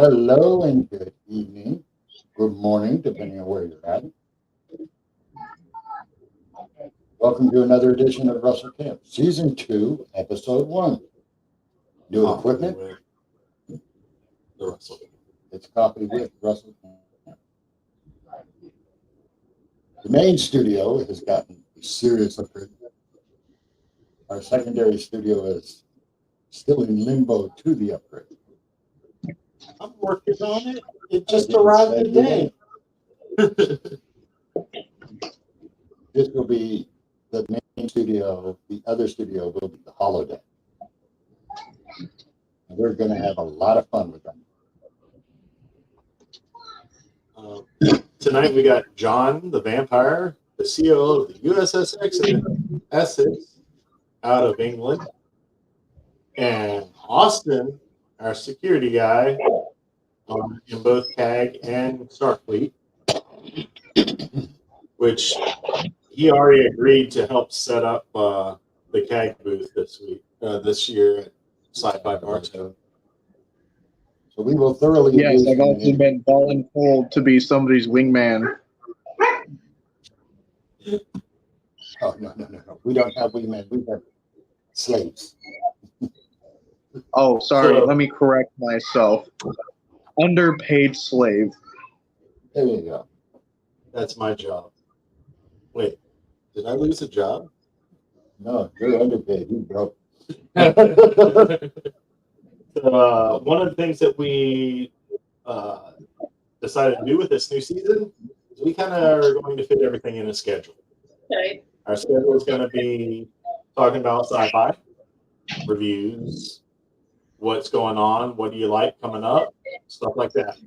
Hello and good evening, good morning, depending on where you're at. Welcome to another edition of Russell Camp, Season 2, Episode 1. New equipment, The Russell. it's copied with Russell Camp. The main studio has gotten a serious upgrade. Our secondary studio is still in limbo to the upgrade. I'm working on it. It just arrived today. This will be the main studio. The other studio will be the holodeck. And we're going to have a lot of fun with them. Tonight we got John, the vampire, the CEO of the USS Essex out of England, and Austin, our security guy in both CAG and Starfleet, which he already agreed to help set up the CAG booth this year at Syfy Bar Show. So we will thoroughly. Yes, I've also been voluntold to be somebody's wingman. Oh, no. We don't have wingmen. We have slaves. Oh, sorry. Let me correct myself. Underpaid slave. There you go. That's my job. Wait, did I lose a job? No, you're underpaid. You broke. One of the things that we decided to do with this new season is we kind of are going to fit everything in a schedule. Okay. Our schedule is going to be talking about sci-fi, reviews, what's going on, what do you like coming up, stuff like that.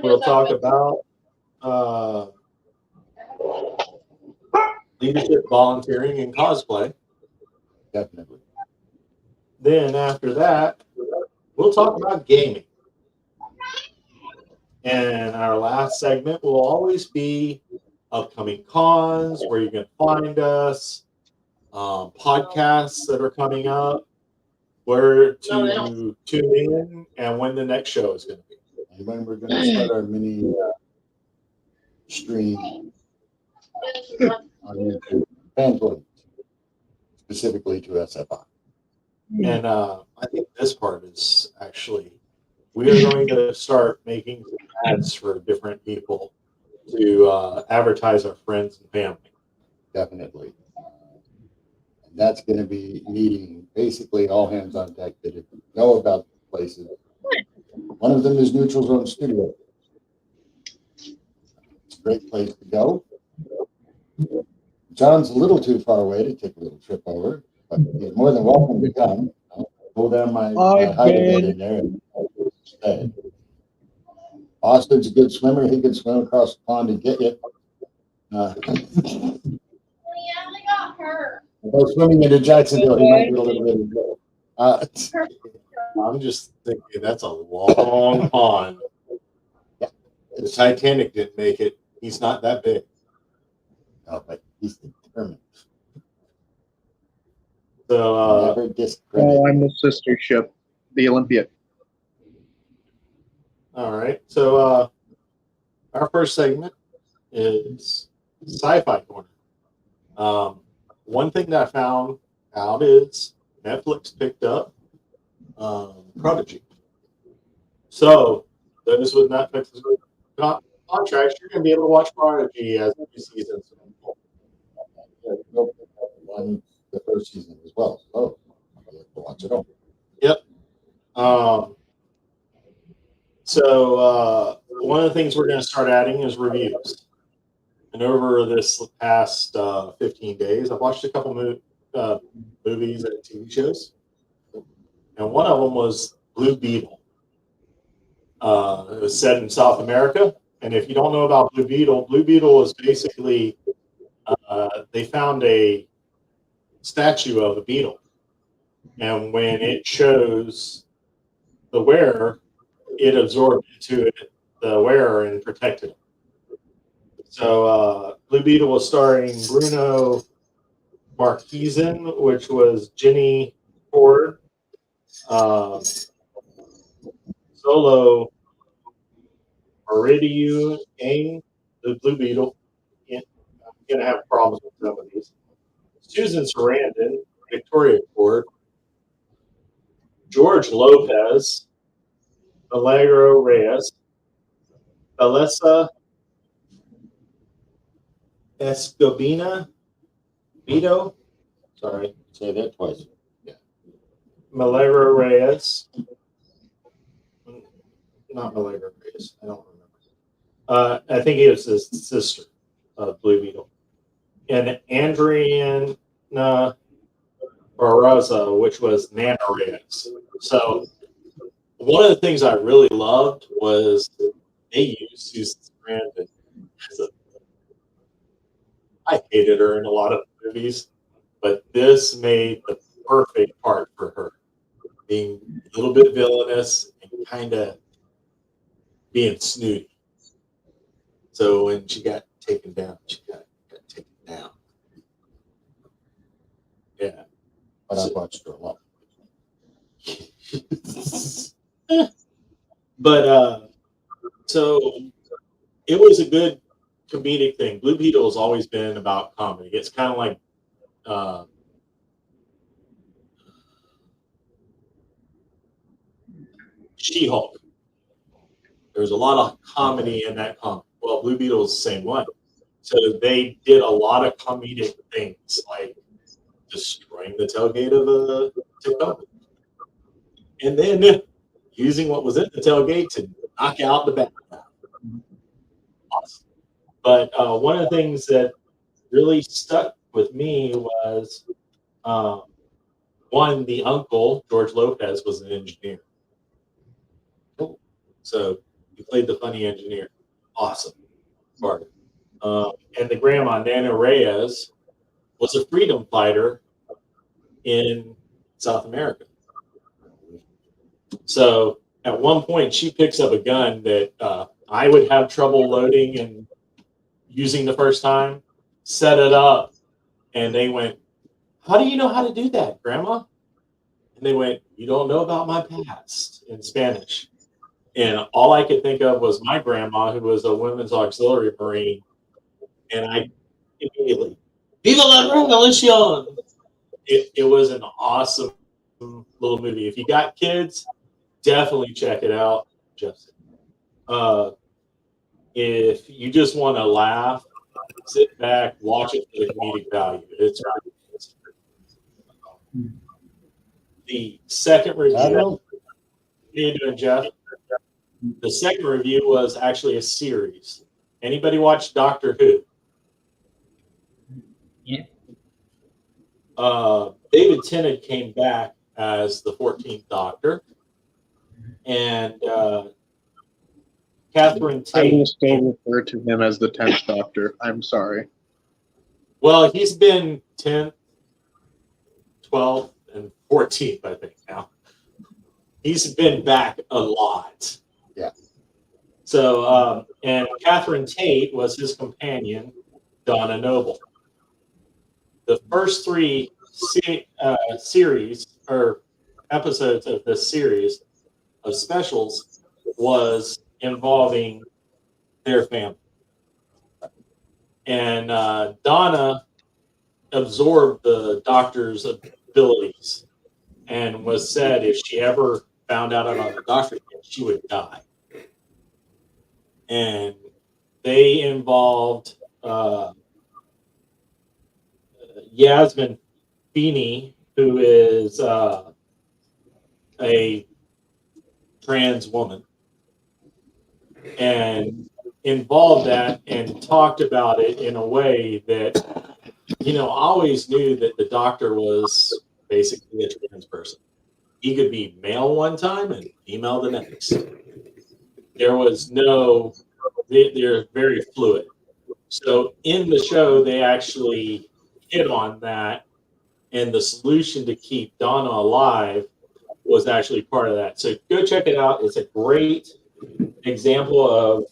We'll talk about leadership, volunteering, and cosplay. Definitely. Then after that, we'll talk about gaming. And our last segment will always be upcoming cons, where you can find us, podcasts that are coming up, where to tune in, and when the next show is going to be. And when we're going to start our mini stream on YouTube, fanboy, specifically to SFI. And I think this part is actually, we are going to start making ads for different people to advertise our friends and family. Definitely. And that's going to be needing basically all hands on deck that if you know about places. One of them is Neutral Zone Studio. It's a great place to go. John's a little too far away to take a little trip over, but he's more than welcome to come. I'll pull down my hide bed in there and stay. Austin's a good swimmer. He can swim across the pond and get you. Although swimming into Jacksonville, he might be a little bit of I'm just thinking that's a long pond. Yeah. The Titanic didn't make it. He's not that big. No, but he's determined. So, Never discredit. Oh, I'm the sister ship, the Olympia. all right. So, our first segment is Sci-Fi Corner. One thing that I found out is Netflix picked up Prodigy. So, those with Netflix contracts, you're going to be able to watch Prodigy as new seasons. Won the first season as well. So you have to watch it all. Yep. So one of the things we're going to start adding is reviews. And over this past 15 days, I've watched a couple movies and TV shows. And one of them was Blue Beetle. It was set in South America. And if you don't know about Blue Beetle is basically they found a statue of a beetle. And when it shows the wearer, it absorbed into the wearer and protected him. So Blue Beetle was starring Bruno Marquezine, which was Jenny Ford, Solo Meridiu Ang, the Blue Beetle. I'm going to have problems with some of these. Susan Sarandon, Victoria Ford, George Lopez, Milagro Reyes, Alessa Escobina, Vito, sorry, Say that twice. Milagro Reyes, not Milagro Reyes, I don't remember. I think it was his sister, Blue Beetle. And Andriana Barraza, which was Nana Reyes. So one of the things I really loved was they used Susan Sarandon as a, I hated her in a lot of movies, but this made the perfect part for her, being a little bit villainous and kind of being snooty. So when she got taken down, she got taken down. Yeah. But I watched her a lot. But so it was a good comedic thing. Blue Beetle has always been about comedy. It's kind of like She-Hulk. There's a lot of comedy in that comic. Well, Blue Beetle is the same way. So they did a lot of comedic things, like destroying the tailgate of a Tacoma, and then using what was in the tailgate to knock out the background. Awesome. But one of the things that really stuck with me was one, the uncle, George Lopez, was an engineer. Cool. So he played the funny engineer. Awesome. Part. And the grandma, Nana Reyes, was a freedom fighter in South America. So at one point, she picks up a gun that I would have trouble loading and using the first time, set it up, and they went, "How do you know how to do that, Grandma?" And they went, "You don't know about my past," in Spanish. And all I could think of was my grandma, who was a women's auxiliary Marine, and I immediately, "Viva la Revolucion!" It was an awesome little movie. If you got kids, definitely check it out, Justin. If you just want to laugh, sit back, watch it for the comedic value. It's the second review. How you doing, Jeff? The second review was actually a series. Anybody watch Doctor Who? Yeah. David Tennant came back as the 14th Doctor, and Catherine Tate. I will still refer to him as the 10th Doctor. I'm sorry. Well, he's been 10th, 12th, and 14th, I think, now. He's been back a lot. Yeah. So, and Catherine Tate was his companion, Donna Noble. The first three series or episodes of this series of specials was involving their family. And Donna absorbed the Doctor's abilities and was said if she ever found out about the Doctor, she would die. And they involved Yasmin Feeney, who is a trans woman, and involved that and talked about it in a way that, I always knew that the Doctor was basically a trans person. He could be male one time and female the next. There was no, they're very fluid. So in the show, they actually hit on that, and the solution to keep Donna alive was actually part of that. So go check it out. It's a great example of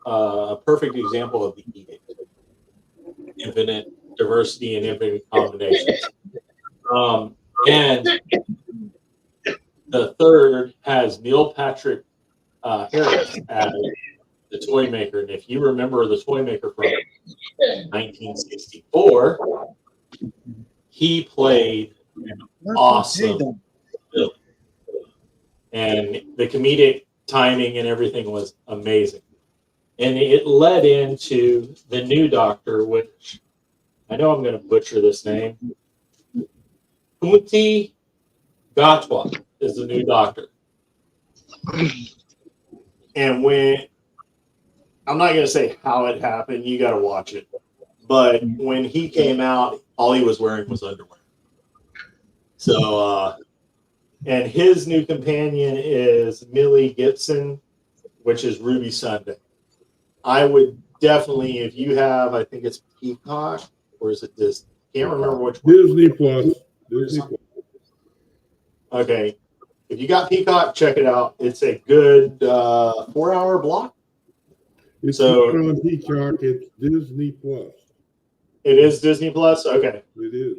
a perfect example of the edict. Infinite diversity and infinite combinations. And the third has Neil Patrick Harris as the toy maker. And if you remember the toy maker from 1964, he played an awesome villain. And the comedic timing and everything was amazing. And it led into the new Doctor, which I know I'm going to butcher this name. Kunti Gatwa is the new Doctor. And when, I'm not going to say how it happened, you got to watch it. But when he came out, all he was wearing was underwear. So, and his new companion is Millie Gibson, which is Ruby Sunday. I would definitely, if you have, I think it's Peacock, or is it Disney? Can't remember which one. Disney Plus. Disney Plus. Okay. If you got Peacock, check it out. It's a good 4-hour block. It's So, not on Peacock. It's Disney Plus. It is Disney Plus? Okay. It is.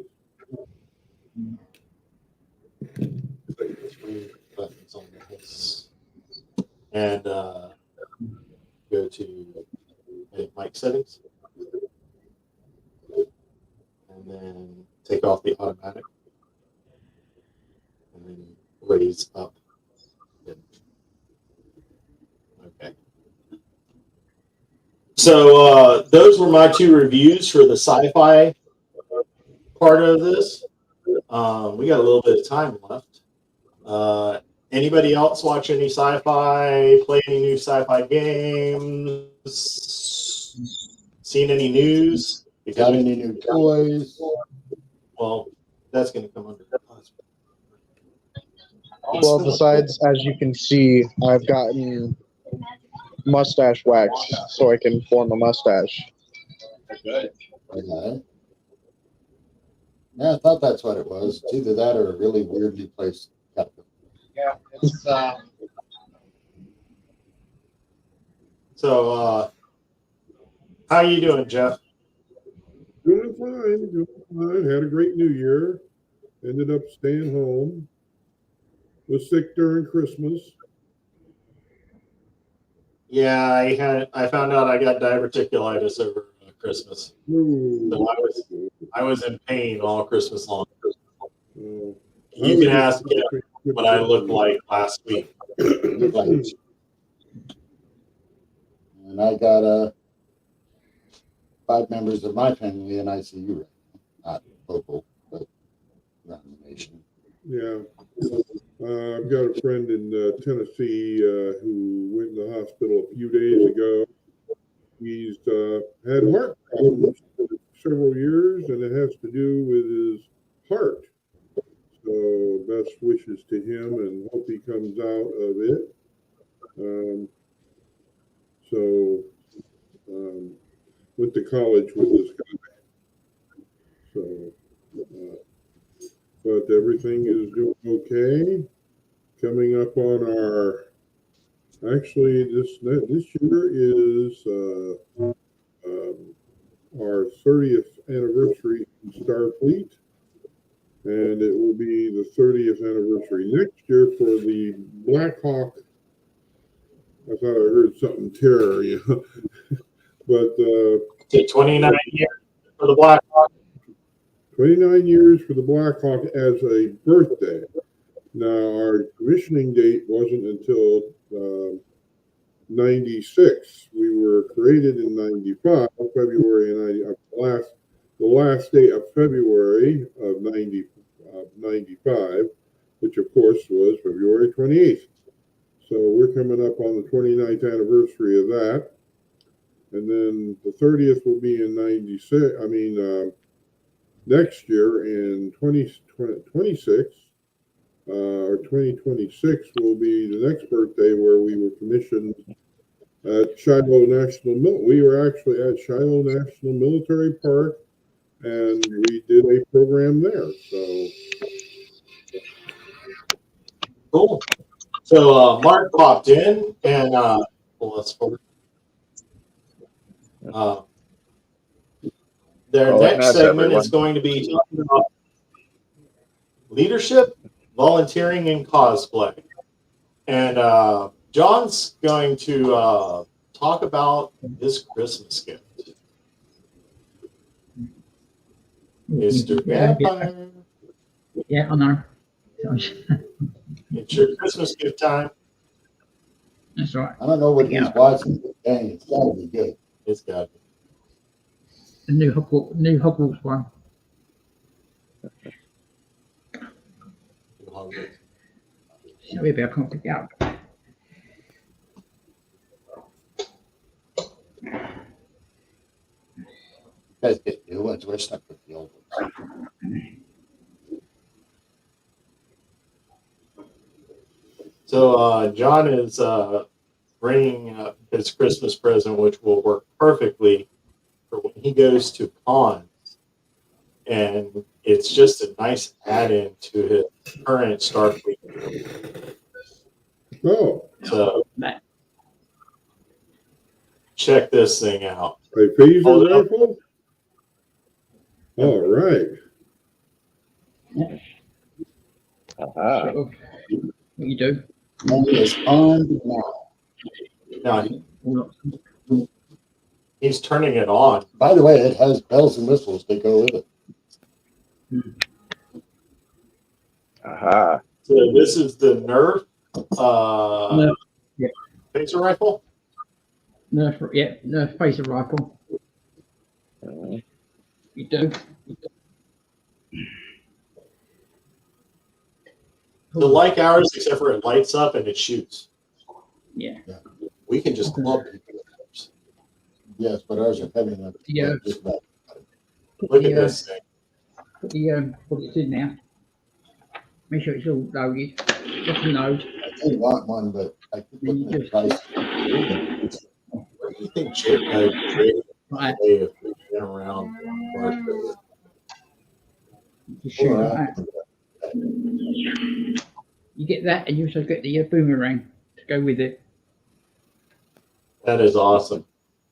And go to mic settings. And then take off the automatic. And then raise up. Okay. So those were my 2 reviews for the sci-fi part of this. We got a little bit of time left. Anybody else watch any sci-fi, play any new sci-fi games, seen any news? Got any new toys? Well, that's going to come under the class. Well, besides, as you can see, I've gotten mustache wax so I can form a mustache. Okay. Yeah, I thought that's what it was. It's either that or a really weirdly placed cutlet. Yeah, it's So, how you doing, Jeff? Doing fine. Doing fine. Had a great New Year. Ended up staying home. Was sick during Christmas. Yeah, I found out I got diverticulitis over Christmas. Ooh. So I was in pain all Christmas long. Uh, You can ask what I looked like last week. And I got 5 members of my family in ICU right now. Not local, but around the nation. Yeah. I've got a friend in Tennessee who went in the hospital a few days ago. He's had heart problems for several years, and it has to do with his heart. So best wishes to him, and hope he comes out of it. Went to college with this guy. So, but everything is doing okay. Coming up on our, actually this year is our 30th anniversary in Starfleet, and it will be the 30th anniversary next year for the Black Hawk. I thought I heard something terror, you know. But 29 years for the Black Hawk. 29 years for the Black Hawk as a birthday. Now, our commissioning date wasn't until 96. We were created in 95, February of 90, the last day of February of 95, which of course was February 28th. So we're coming up on the 29th anniversary of that. And then the 30th will be in 96, next year in 2026. Or 2026 will be the next birthday where we were commissioned at Shiloh National. We were actually at Shiloh National Military Park, and we did a program there. So Cool. So Mark popped in, and let's forward. Their next segment is going to be talking about leadership, volunteering, and cosplay. And John's going to talk about his Christmas gift. Mr. Vampire. Yeah, I know. It's your Christmas gift time. That's right. I don't know what he's watching, but dang, it's gotta be good. It's got to The new Hogwarts one. be. So maybe I can't pick it up. You guys get new ones. We're stuck with the old ones. So John is bringing up his Christmas present, which will work perfectly for when he goes to cons. And it's just a nice add-in to his current Starfleet. Oh, So check this thing out. a phaser Hold it up. rifle? All right. Aha. So, what you do? And it's on now. Now All he's turning it on. By the way, it has bells and whistles that go with it. Aha. So this is the Nerf No. Yeah. phaser rifle. Nerf phaser rifle. You do. So like ours, except for it lights up and it shoots. Yeah. We can just club people with ours. Yes, but ours are heavy enough. Yeah. Just about. Look at this thing. Put it in now. Make sure it's all loaded. Just the load. I did want one, but I keep looking at the price. What do you think Jay Right. if we get around? You shoot like that. You get that, and you also get the boomerang to go with it. That is awesome.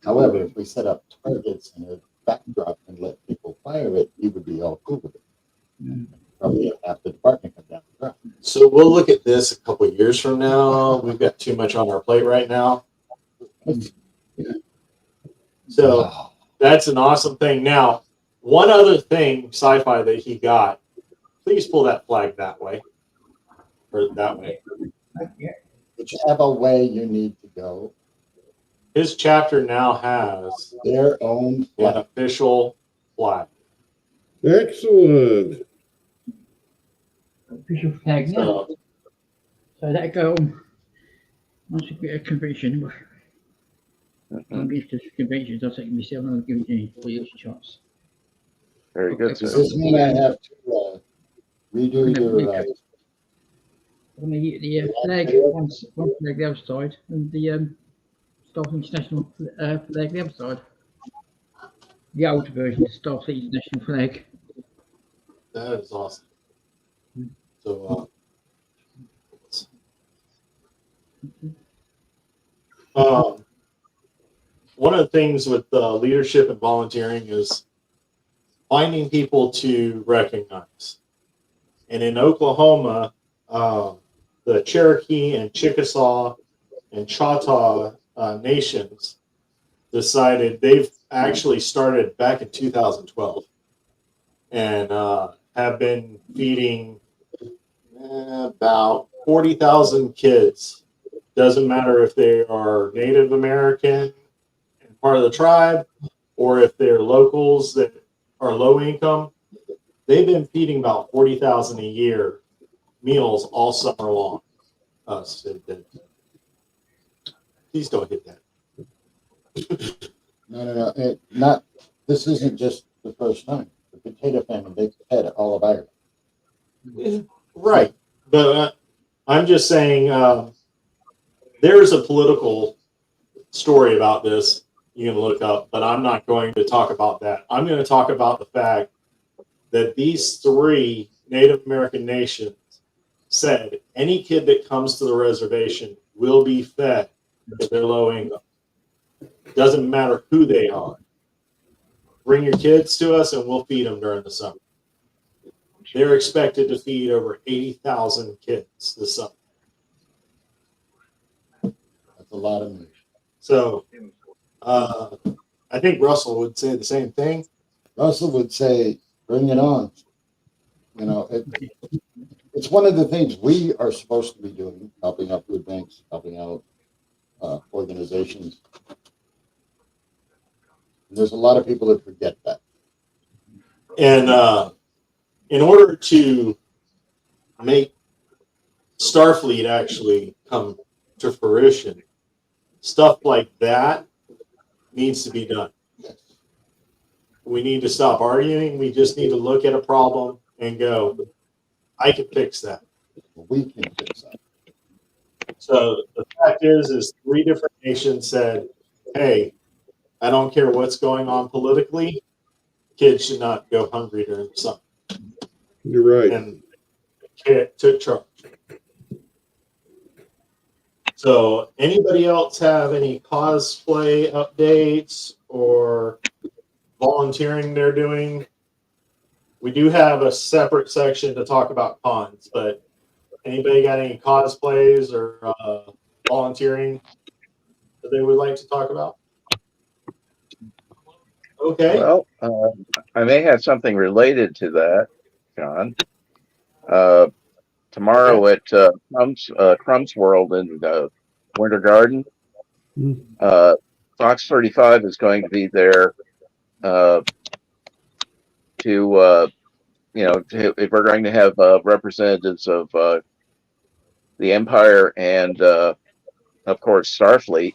However, if we set up targets and a backdrop and let people fire it, he would be all cool with it. Probably half the department come down the road. So we'll look at this a couple of years from now. We've got too much on our plate right now. So Wow. that's an awesome thing. Now, one other thing, Syfy, that he got, please pull that flag that way. Or that way. Yeah. Whichever way you need to go, His chapter now has their own an flag. official flag. Excellent. Official flag now. So, So that'll go on once we get a convention. I'll get to conventions, I'll take myself and I'll give it to you for your shots. Very good, Does sir. this mean I have to redo your I'm going to get the flag, one flag the other side, and the Starfleet International flag the other side. The old version of Starfleet International flag. that is awesome. So, one of the things with leadership and volunteering is finding people to recognize. And in Oklahoma, the Cherokee and Chickasaw and Choctaw nations decided they've actually started back in 2012 and have been feeding about 40,000 kids. Doesn't matter if they are Native American and part of the tribe or if they're locals that are low income. They've been feeding about 40,000 a year meals all summer long. Please don't hit that. No. This isn't just the first time. The potato famine, they've had all of Ireland. Right. But I'm just saying there's a political story about this you can look up, but I'm not going to talk about that. I'm going to talk about the fact that these three Native American nations said any kid that comes to the reservation will be fed if they're low income. Doesn't matter who they are. Bring your kids to us and we'll feed them during the summer. They're expected to feed over 80,000 kids this summer. a lot of news. So I think Russell would say the same thing. Russell would say, bring it on. You know, it's one of the things we are supposed to be doing, helping out food banks, helping out organizations. And there's a lot of people that forget that. And in order to make Starfleet actually come to fruition, stuff like that needs to be done. Yes. We need to stop arguing. We just need to look at a problem and go, I can fix that. We can fix that. So the fact is 3 different nations said, hey, I don't care what's going on politically. Kids should not go hungry during the summer. You're right. And it took charge. So anybody else have any cosplay updates or volunteering they're doing? We do have a separate section to talk about cons, but anybody got any cosplays or volunteering that they would like to talk about? Okay. Well, I may have something related to that, John. Tomorrow at Crumb's World in Winter Garden, Fox 35 is going to be there if we're going to have representatives of the Empire and, of course, Starfleet.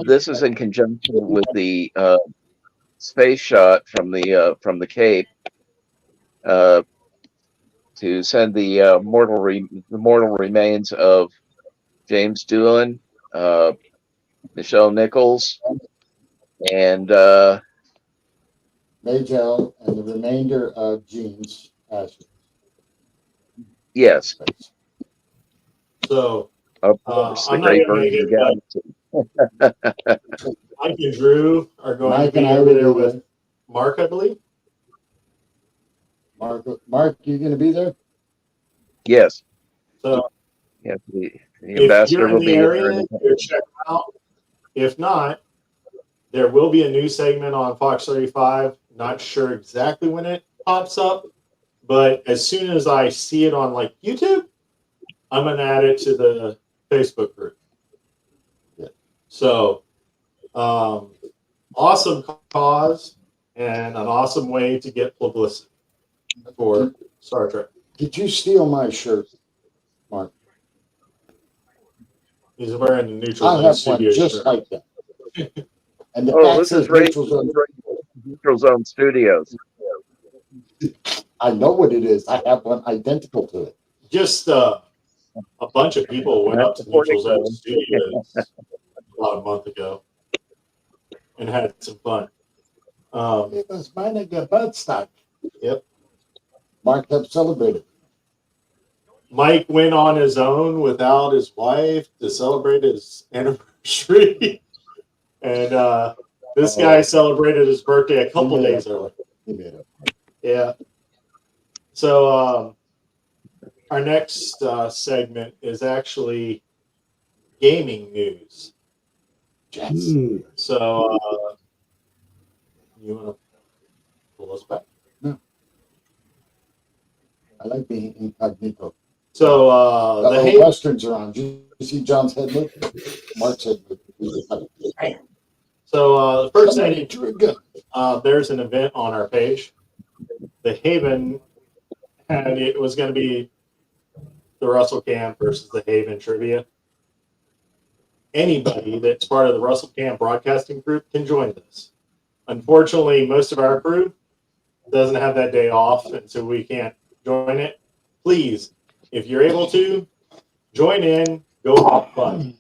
This is in conjunction with the space shot from the Cape to send the mortal remains of James Doolan, Michelle Nichols, and Majel and the remainder of Gene's ashes. yes, So of course, the I'm not great gonna make version of it, galaxy. Mike and Drew are going Mike to and be I over will there be with there. Mark, I believe. Mark, you going to be there? Yes, So yes, the if ambassador you're in will the be area, there. go check them out. If not, there will be a new segment on Fox 35. Not sure exactly when it pops up, but as soon as I see it on like YouTube, I'm gonna add it to the Facebook group. Yeah. So, awesome cause and an awesome way to get publicity for Star Trek. Did you steal my shirt, Mark? He's wearing the Neutral I Zone have one Studio just shirt. like that. And the Oh, back this says is right. Neutral Zone. Neutral Zone Studios. I know what it is. I have one identical to it. Just a bunch of people went up to Neutral Zone Studios about a month ago and had some fun. It was mine at the Budstock. Yep. Mark kept celebrating. Mike went on his own without his wife to celebrate his anniversary. And this guy celebrated his birthday a couple days early. He made it. Yeah. So our next segment is actually gaming news. Yes. So you want to pull us back? No. I like being incognito. So the The Westerns are on. Did you see John's head look? Mark's head look. So the first thing, Drew a gun. there's an event on our page. The Haven, and it was going to be the Russell Camp versus the Haven trivia. Anybody that's part of the Russell Camp broadcasting group can join this. Unfortunately, most of our crew doesn't have that day off, and so we can't join it. Please, if you're able to, join in, go have fun.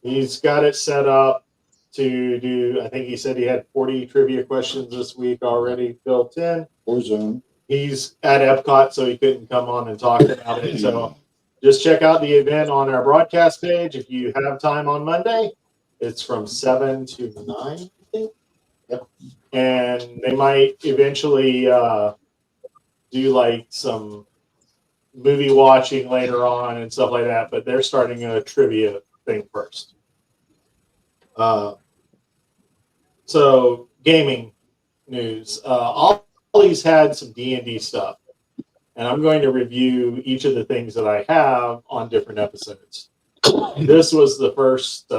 He's got it set up to do, I think he said he had 40 trivia questions this week already built in. Or Zoom. He's at Epcot, so he couldn't come on and talk about it. So just check out the event on our broadcast page if you have time on Monday. It's from 7 to 9, I think. Yep. And they might eventually do like some movie watching later on and stuff like that, but they're starting a trivia thing first. So gaming news. Ollie's had some D&D stuff, and I'm going to review each of the things that I have on different episodes. This was the first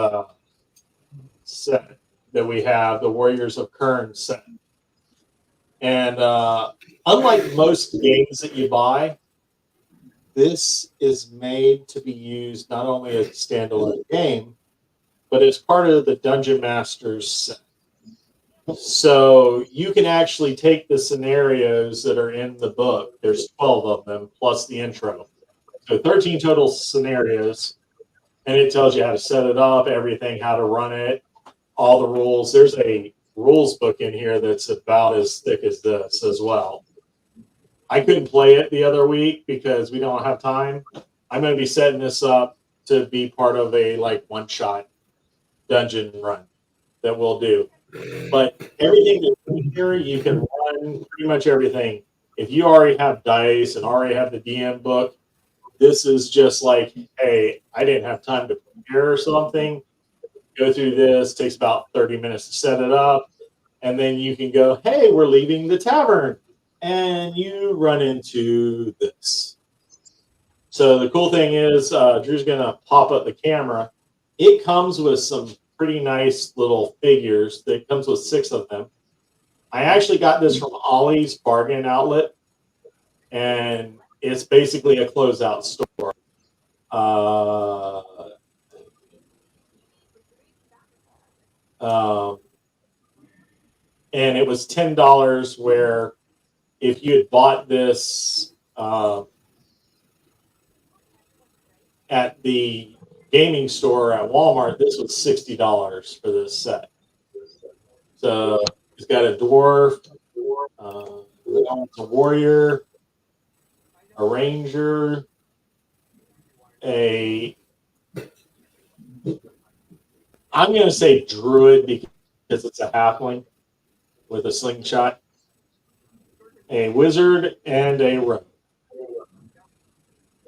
set that we have, the Warriors of Kern set. And unlike most games that you buy, this is made to be used not only as a standalone game, but as part of the Dungeon Master's set. So you can actually take the scenarios that are in the book. There's 12 of them, plus the intro. So 13 total scenarios. And it tells you how to set it up, everything, how to run it, all the rules. There's a rules book in here that's about as thick as this as well. I couldn't play it the other week because we don't have time. I'm going to be setting this up to be part of a one-shot dungeon run that we'll do. But everything that's in here, you can run pretty much everything. If you already have dice and already have the DM book, this is just like, hey, I didn't have time to prepare or something. Go through this, takes about 30 minutes to set it up. And then you can go, hey, we're leaving the tavern. And you run into this. So the cool thing is, Drew's going to pop up the camera. It comes with some pretty nice little figures. That comes with 6 of them. I actually got this from Ollie's Bargain Outlet. And it's basically a closeout store. And it was $10, where if you had bought this at the gaming store at Walmart, this was $60 for this set. So it's got a dwarf, a warrior, a ranger, I'm going to say druid because it's a halfling with a slingshot, a wizard, and a rogue.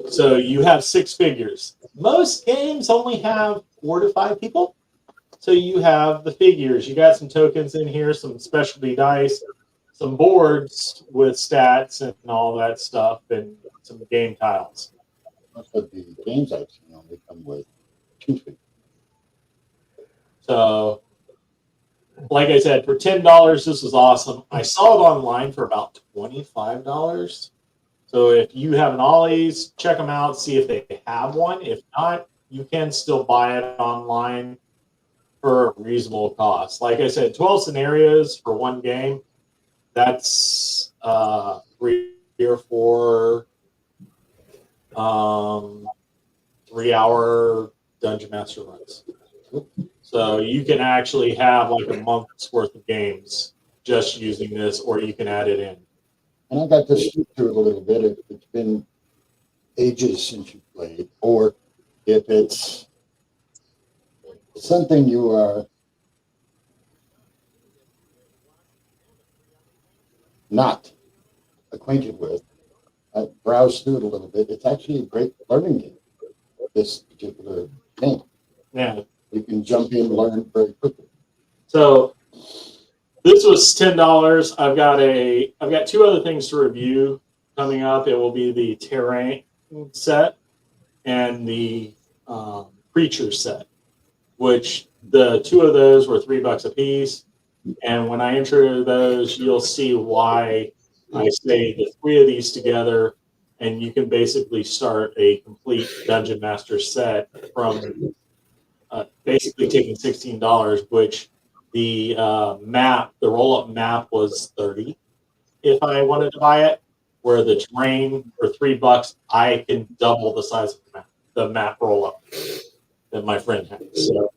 So you have 6 figures. Most games only have 4 to 5 people. So you have the figures. You got some tokens in here, some specialty dice, some boards with stats and all that stuff, and some game tiles. Most of the games I've seen only come with 2 figures. So, like I said, for $10, this was awesome. I saw it online for about $25. So if you have an Ollie's, check them out, see if they have one. If not, you can still buy it online for a reasonable cost. Like I said, 12 scenarios for one game. That's 3 or 4 3-hour Dungeon Master runs. So you can actually have like a month's worth of games just using this, or you can add it in. And I got to speak to it a little bit if it's been ages since you played, or if it's something you are not acquainted with. I browsed through it a little bit. It's actually a great learning game, this particular game. Yeah. You can jump in and learn very quickly. So this was $10. I've got 2 other things to review coming up. It will be the terrain set and the creature set, which the 2 of those were $3 a piece. And when I enter those, you'll see why I say the 3 of these together, and you can basically start a complete Dungeon Master set from basically taking $16, which the roll-up map was $30 if I wanted to buy it, where the terrain for $3, I can double the size of the map roll-up that my friend has. So,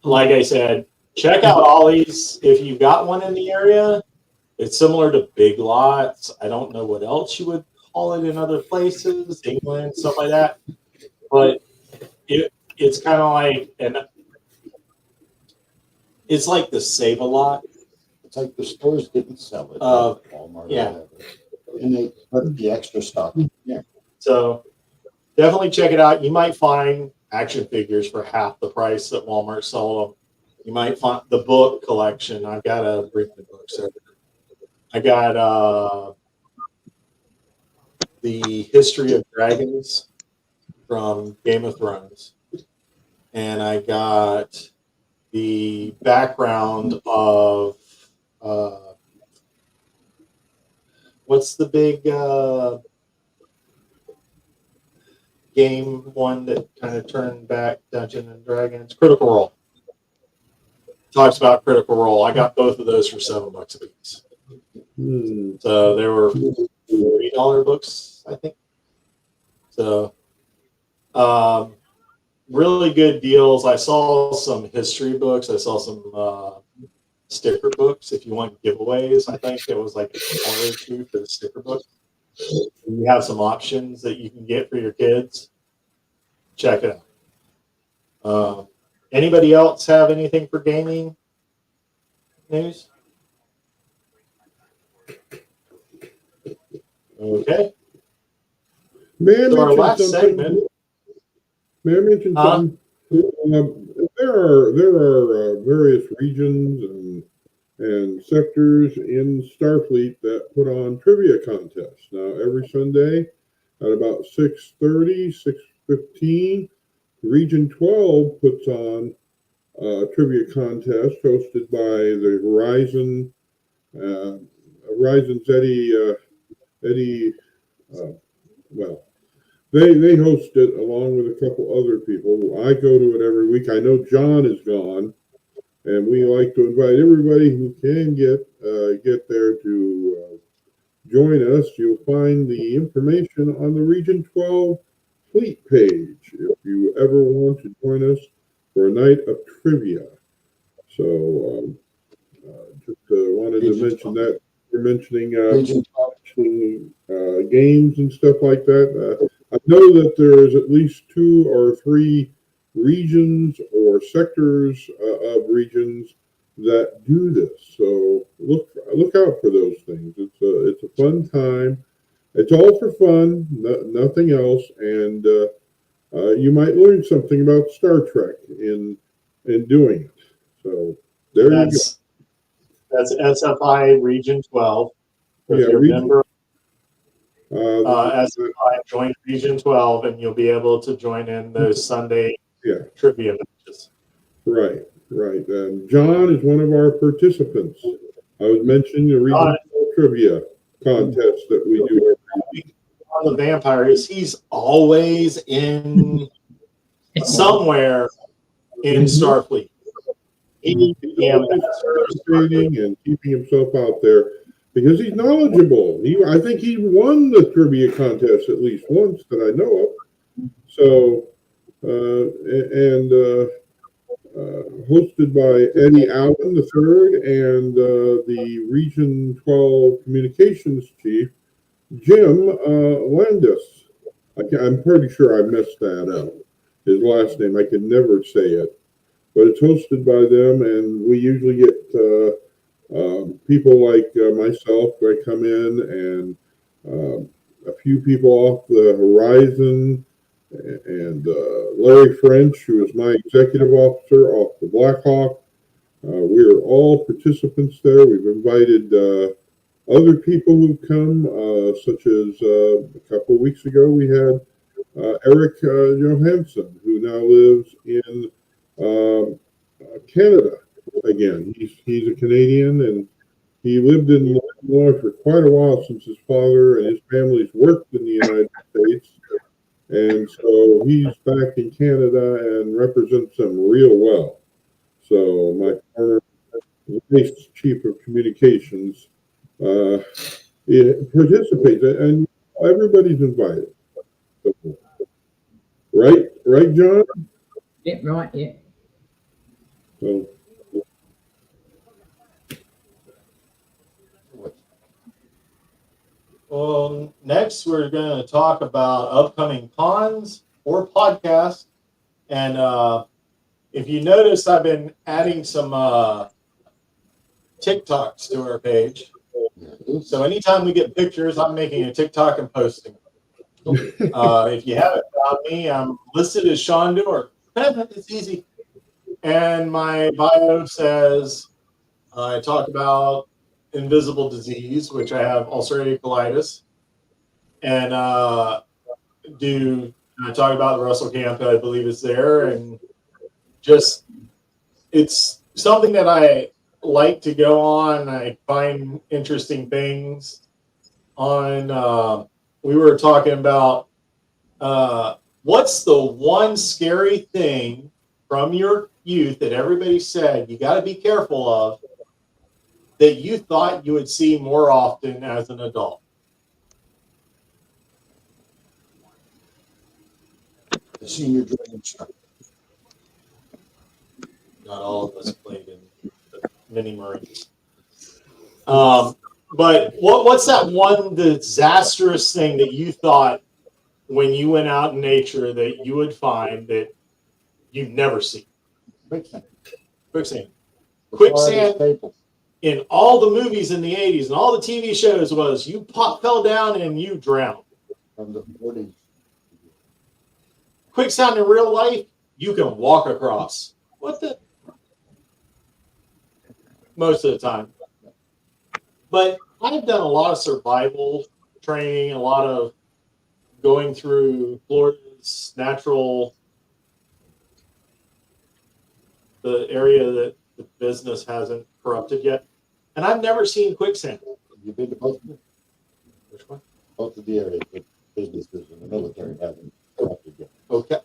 like I said, check out Ollie's if you've got one in the area. It's similar to Big Lots. I don't know what else you would call it in other places, England, stuff like that. But it's kind of like it's like the Save-A-Lot. It's like the stores didn't sell it, like Walmart, yeah. or whatever, and they put the extra stock. Yeah. So definitely check it out. You might find action figures for half the price that Walmart sell them You might find the book collection. I've got to bring the books over. I got the History of Dragons from Game of Thrones. And I got the background of what's the big game one that kind of turned back Dungeons and Dragons? Critical Role. Talks about Critical Role. I got both of those for $7 a piece. So they were $40 books, I think. So really good deals. I saw some history books. I saw some sticker books. If you want giveaways, I think it was like $1 or $2 for the sticker book. You have some options that you can get for your kids. Check it out. Anybody else have anything for gaming news? Okay. So our last segment. May I mention something? There are various regions and sectors in Starfleet that put on trivia contests. Now, every Sunday at about 6:30, 6:15, Region 12 puts on a trivia contest hosted by the Horizon's Eddie, they host it along with a couple other people. I go to it every week. I know John is gone, and we like to invite everybody who can get there to join us. You'll find the information on the Region 12 Fleet page if you ever want to join us for a night of trivia. So just wanted to mention that. You're mentioning games and stuff like that. I know that there's at least 2 or 3 regions or sectors of regions that do this. So look out for those things. It's a fun time. It's all for fun, nothing else, and you might learn something about Star Trek in doing it. So there you go. That's SFI Region 12. If Yeah, you're a member SFI, join Region 12, and you'll be able to join in those Sunday trivia matches. Right. John is one of our participants. I was mentioning the Region 12 trivia contest that we do every week. On the vampire is he's always in somewhere in Starfleet. He's participating and keeping himself out there because he's knowledgeable. I think he won the trivia contest at least once that I know of. So, hosted by Eddie Allen III and the Region 12 Communications Chief, Jim Landis. I'm pretty sure I messed that up. His last name, I can never say it. But it's hosted by them, and we usually get people like myself that come in, and a few people off the Horizon, and Larry French, who is my executive officer off the Black Hawk. We're all participants there. We've invited other people who've come, such as a couple of weeks ago, we had Eric Johansson, who now lives in Canada again. He's a Canadian, and he lived in Illinois for quite a while since his father and his family's worked in the United States. And so he's back in Canada and represents them real well. So my former vice chief of communications participates, and everybody's invited. Right, John? Yeah, right, yeah. So, well, next we're going to talk about upcoming cons or podcasts. And if you notice, I've been adding some TikToks to our page. So anytime we get pictures, I'm making a TikTok and posting. If you haven't found me, I'm listed as Sean Dewar. It's easy. And my bio says I talk about invisible disease, which I have ulcerative colitis, and I talk about the Russell camp that I believe is there, and just it's something that I like to go on. I find interesting things on. We were talking about what's the one scary thing from your youth that everybody said you got to be careful of that you thought you would see more often as an adult? The senior drilling instructor. Not all of us played in the mini Marines. But what's that one disastrous thing that you thought when you went out in nature that you would find that you'd never see? Quicksand. Quicksand. The Quicksand. farthest staple. In all the movies in the 80s and all the TV shows was you fell down and you drowned. From the 40s. Quicksand in real life, you can walk across. What the? Most of the time. But I've done a lot of survival training, a lot of going through Florida's natural, the area that the business hasn't corrupted yet. And I've never seen quicksand. You've been to both of them? Which one? Both of the areas that businesses in the military haven't corrupted yet. Okay.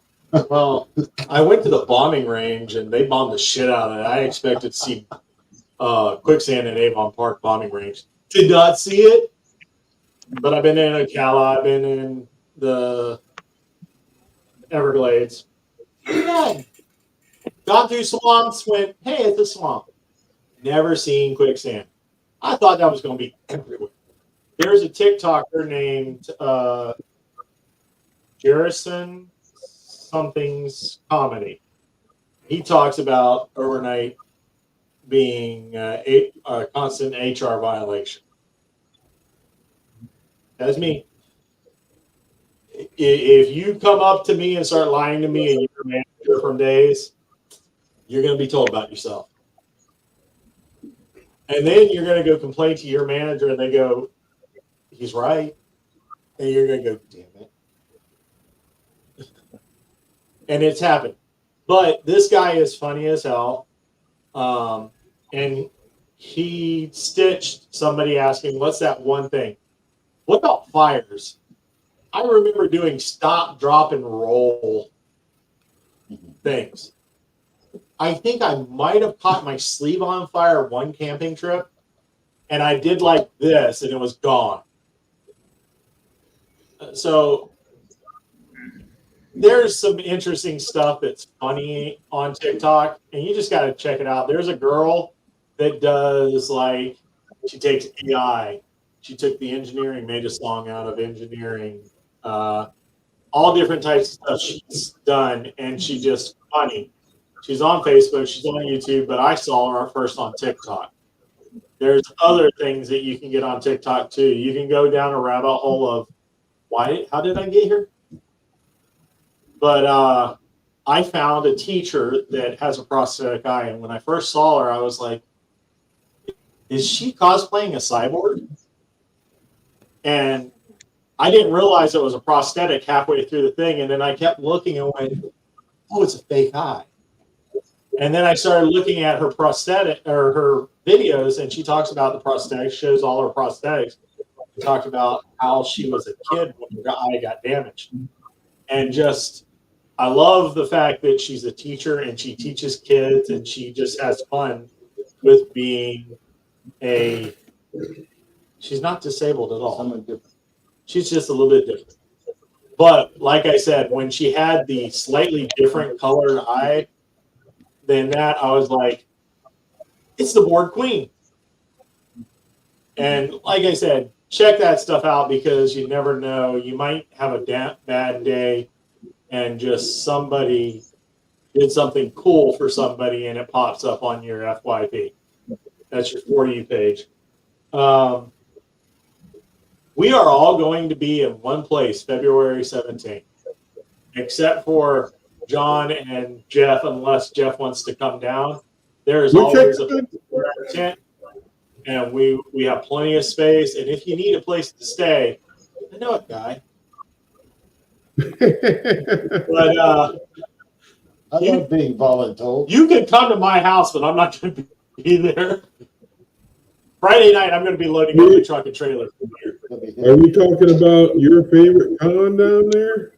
Well, I went to the bombing range and they bombed the shit out of it. I expected to see quicksand in Avon Park bombing range. Did not see it, but I've been in Ocala. I've been in the Everglades. Yeah. Gone through swamps, went, hey, it's a swamp. Never seen quicksand. I thought that was going to be everywhere. There's a TikToker named Jerison something's comedy. He talks about overnight being a constant HR violation. That's me. If you come up to me and start lying to me and you're a manager from days, you're going to be told about yourself. And then you're going to go complain to your manager and they go, he's right. And you're going to go, damn it. And it's happened. But this guy is funny as hell. And he stitched somebody asking, what's that one thing? What about fires? I remember doing stop, drop, and roll things. I think I might have caught my sleeve on fire one camping trip, and I did like this, and it was gone. So there's some interesting stuff that's funny on TikTok, and you just got to check it out. There's a girl that does, like, she takes AI. She took the engineering, made a song out of engineering, all different types of stuff she's done, and she just funny. She's on Facebook, she's on YouTube, but I saw her first on TikTok. There's other things that you can get on TikTok too. You can go down a rabbit hole of how did I get here? But I found a teacher that has a prosthetic eye, and when I first saw her, I was like, is she cosplaying a cyborg? And I didn't realize it was a prosthetic halfway through the thing, and then I kept looking and went, oh, it's a fake eye. And then I started looking at her prosthetic or her videos, and she talks about the prosthetics, shows all her prosthetics. She talked about how she was a kid when her eye got damaged. And just, I love the fact that she's a teacher and she teaches kids and she just has fun with being she's not disabled at all. Someone different. She's just a little bit different. But like I said, when she had the slightly different colored eye than that, I was like, it's the board queen. And like I said, check that stuff out because you never know. You might have a bad day and just somebody did something cool for somebody and it pops up on your FYP. That's your For You page. We are all going to be in one place February 17th, except for John and Jeff, unless Jeff wants to come down. There is Which always a exit? tent, and we have plenty of space. And if you need a place to stay, I know a guy. But I love being voluntold. you can come to my house, but I'm not going to be there. Friday night, I'm going to be loading up the truck and trailer from here. Are we talking about your favorite con down there?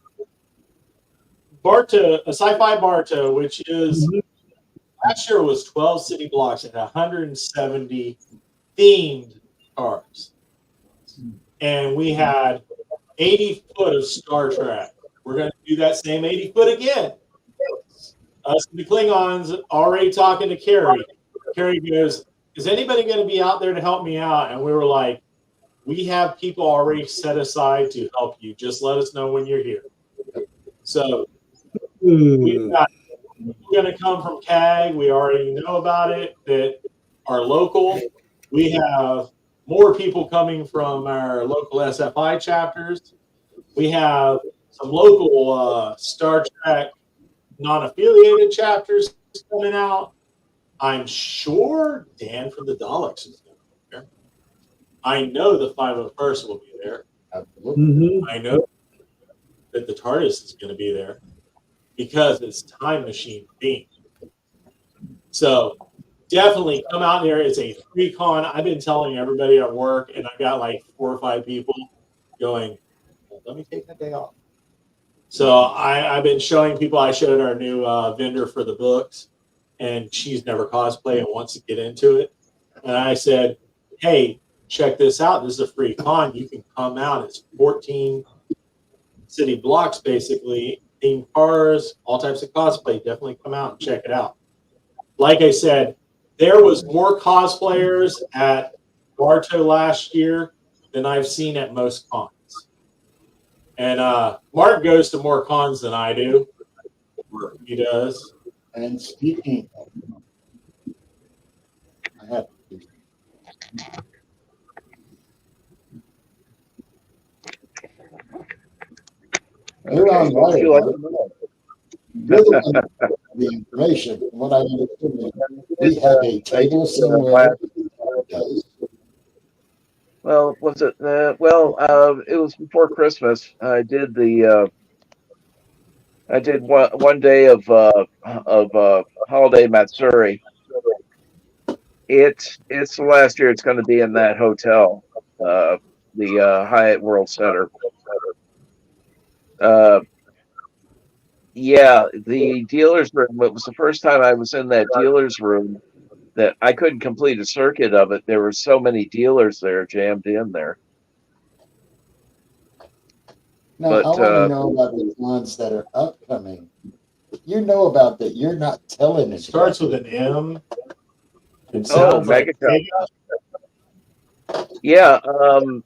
Bartow, a Syfy Bartow, which is last year was 12 city blocks and 170 themed cars. And we had 80 foot of Star Trek. We're going to do that same 80 foot again. Us and the Klingons already talking to Carrie. Carrie goes, is anybody going to be out there to help me out? And we were like, we have people already set aside to help you. Just let us know when you're here. So we've got people going to come from CAG. We already know about it that are local. We have more people coming from our local SFI chapters. We have some local Star Trek non-affiliated chapters coming out. I'm sure Dan from the Daleks is going to be there. I know the 501st will be there. Absolutely. I know that the TARDIS is going to be there because it's Time Machine themed. So definitely come out there. It's a free con. I've been telling everybody at work, and I've got like 4 or 5 people going, well, let me take that day off. So I've been showing people. I showed our new vendor for the books, and she's never cosplayed and wants to get into it. And I said, hey, check this out. This is a free con. You can come out. It's 14 city blocks, basically, themed cars, all types of cosplay. Definitely come out and check it out. Like I said, there was more cosplayers at Bartow last year than I've seen at most cons. And Mark goes to more cons than I do. He does. And speaking of, I have you're on What you like to know? You're the one with the information. From what I understood, we have a table somewhere. Well, was it? It was before Christmas. I did one day of holiday Matsuri. It's the last year it's going to be in that hotel, the Hyatt World Center. Yeah, the dealer's room. It was the first time I was in that dealer's room that I couldn't complete a circuit of it. There were so many dealers there jammed in there. Now, But, I want to know about the ones that are upcoming. You know about that. You're not telling It us. starts with an M. It Oh, sounds like Megatron. Yeah, the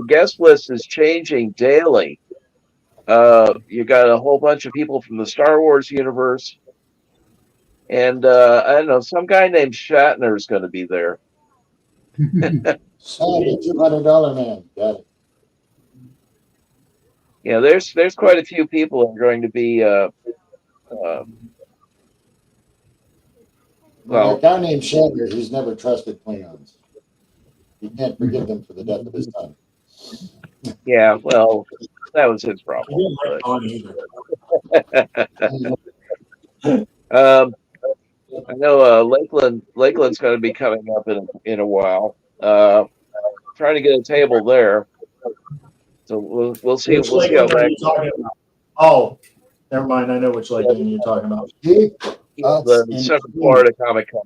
guest list is changing daily. You got a whole bunch of people from the Star Wars universe. And I don't know, some guy named Shatner is going to be there. Oh, the $200 man. Got it. Yeah, there's quite a few people that are going to be Well, a guy named Shatner, he's never trusted Klingons. You can't forgive them for the death of his son. yeah, well, that was his I problem. didn't like Con either. I know Lakeland's going to be coming up in a while. Trying to get a table there, so we'll see. Which We'll see how Lakeland are that you talking about? Oh, never mind. I know which Lakeland you're talking about. Keep us the in Central tune. Florida Comic Con.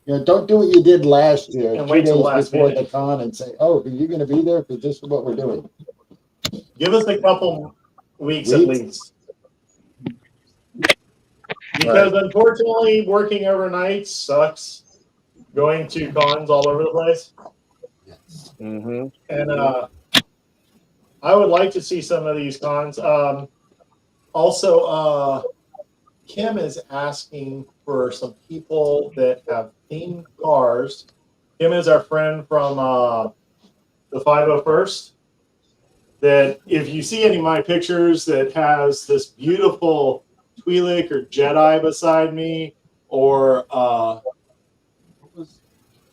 You know, don't do what you did last year, And 2 wait till days last before minute. the con, and say, "Oh, are you going to be there? Because this is what we're doing." Give us a couple weeks at Weeks? least. Because unfortunately, working overnight sucks. Going to cons all over the place. Mm-hmm. And I would like to see some of these cons. Also, Kim is asking for some people that have themed cars. Kim is our friend from the 501st. that if you see any of my pictures that has this beautiful Twi'lek or Jedi beside me, or what was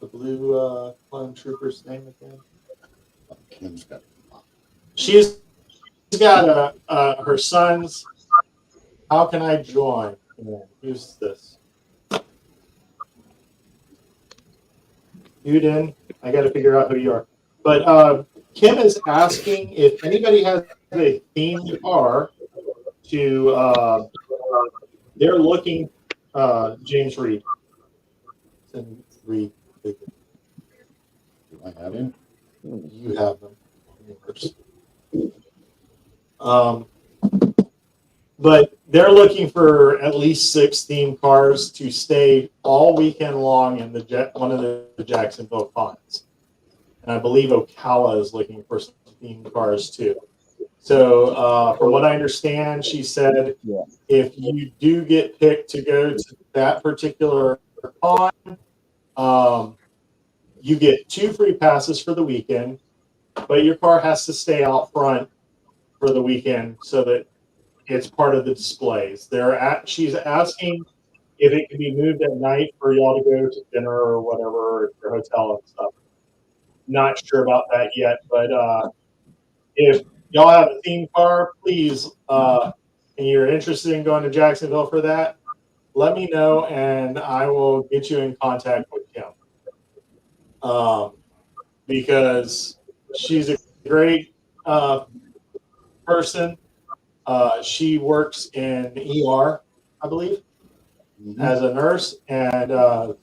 the blue clone trooper's name again? Kim's got. She's got her son's. How can I join? Who's this? Uden. I got to figure out who you are. But Kim is asking if anybody has a themed car to. They're looking. James Reed. Reed. Do I have him? You have them. But they're looking for at least 6 themed cars to stay all weekend long in one of the Jacksonville cons. And I believe Ocala is looking for some themed cars too. So from what I understand, she said if you do get picked to go to that particular con, you get 2 free passes for the weekend, but your car has to stay out front for the weekend so that it's part of the displays. She's asking if it can be moved at night for y'all to go to dinner or whatever, or your hotel and stuff. Not sure about that yet, but if y'all have a theme car, please, and you're interested in going to Jacksonville for that, let me know and I will get you in contact with Kim. Because she's a great person. She works in ER, I believe, as a nurse, and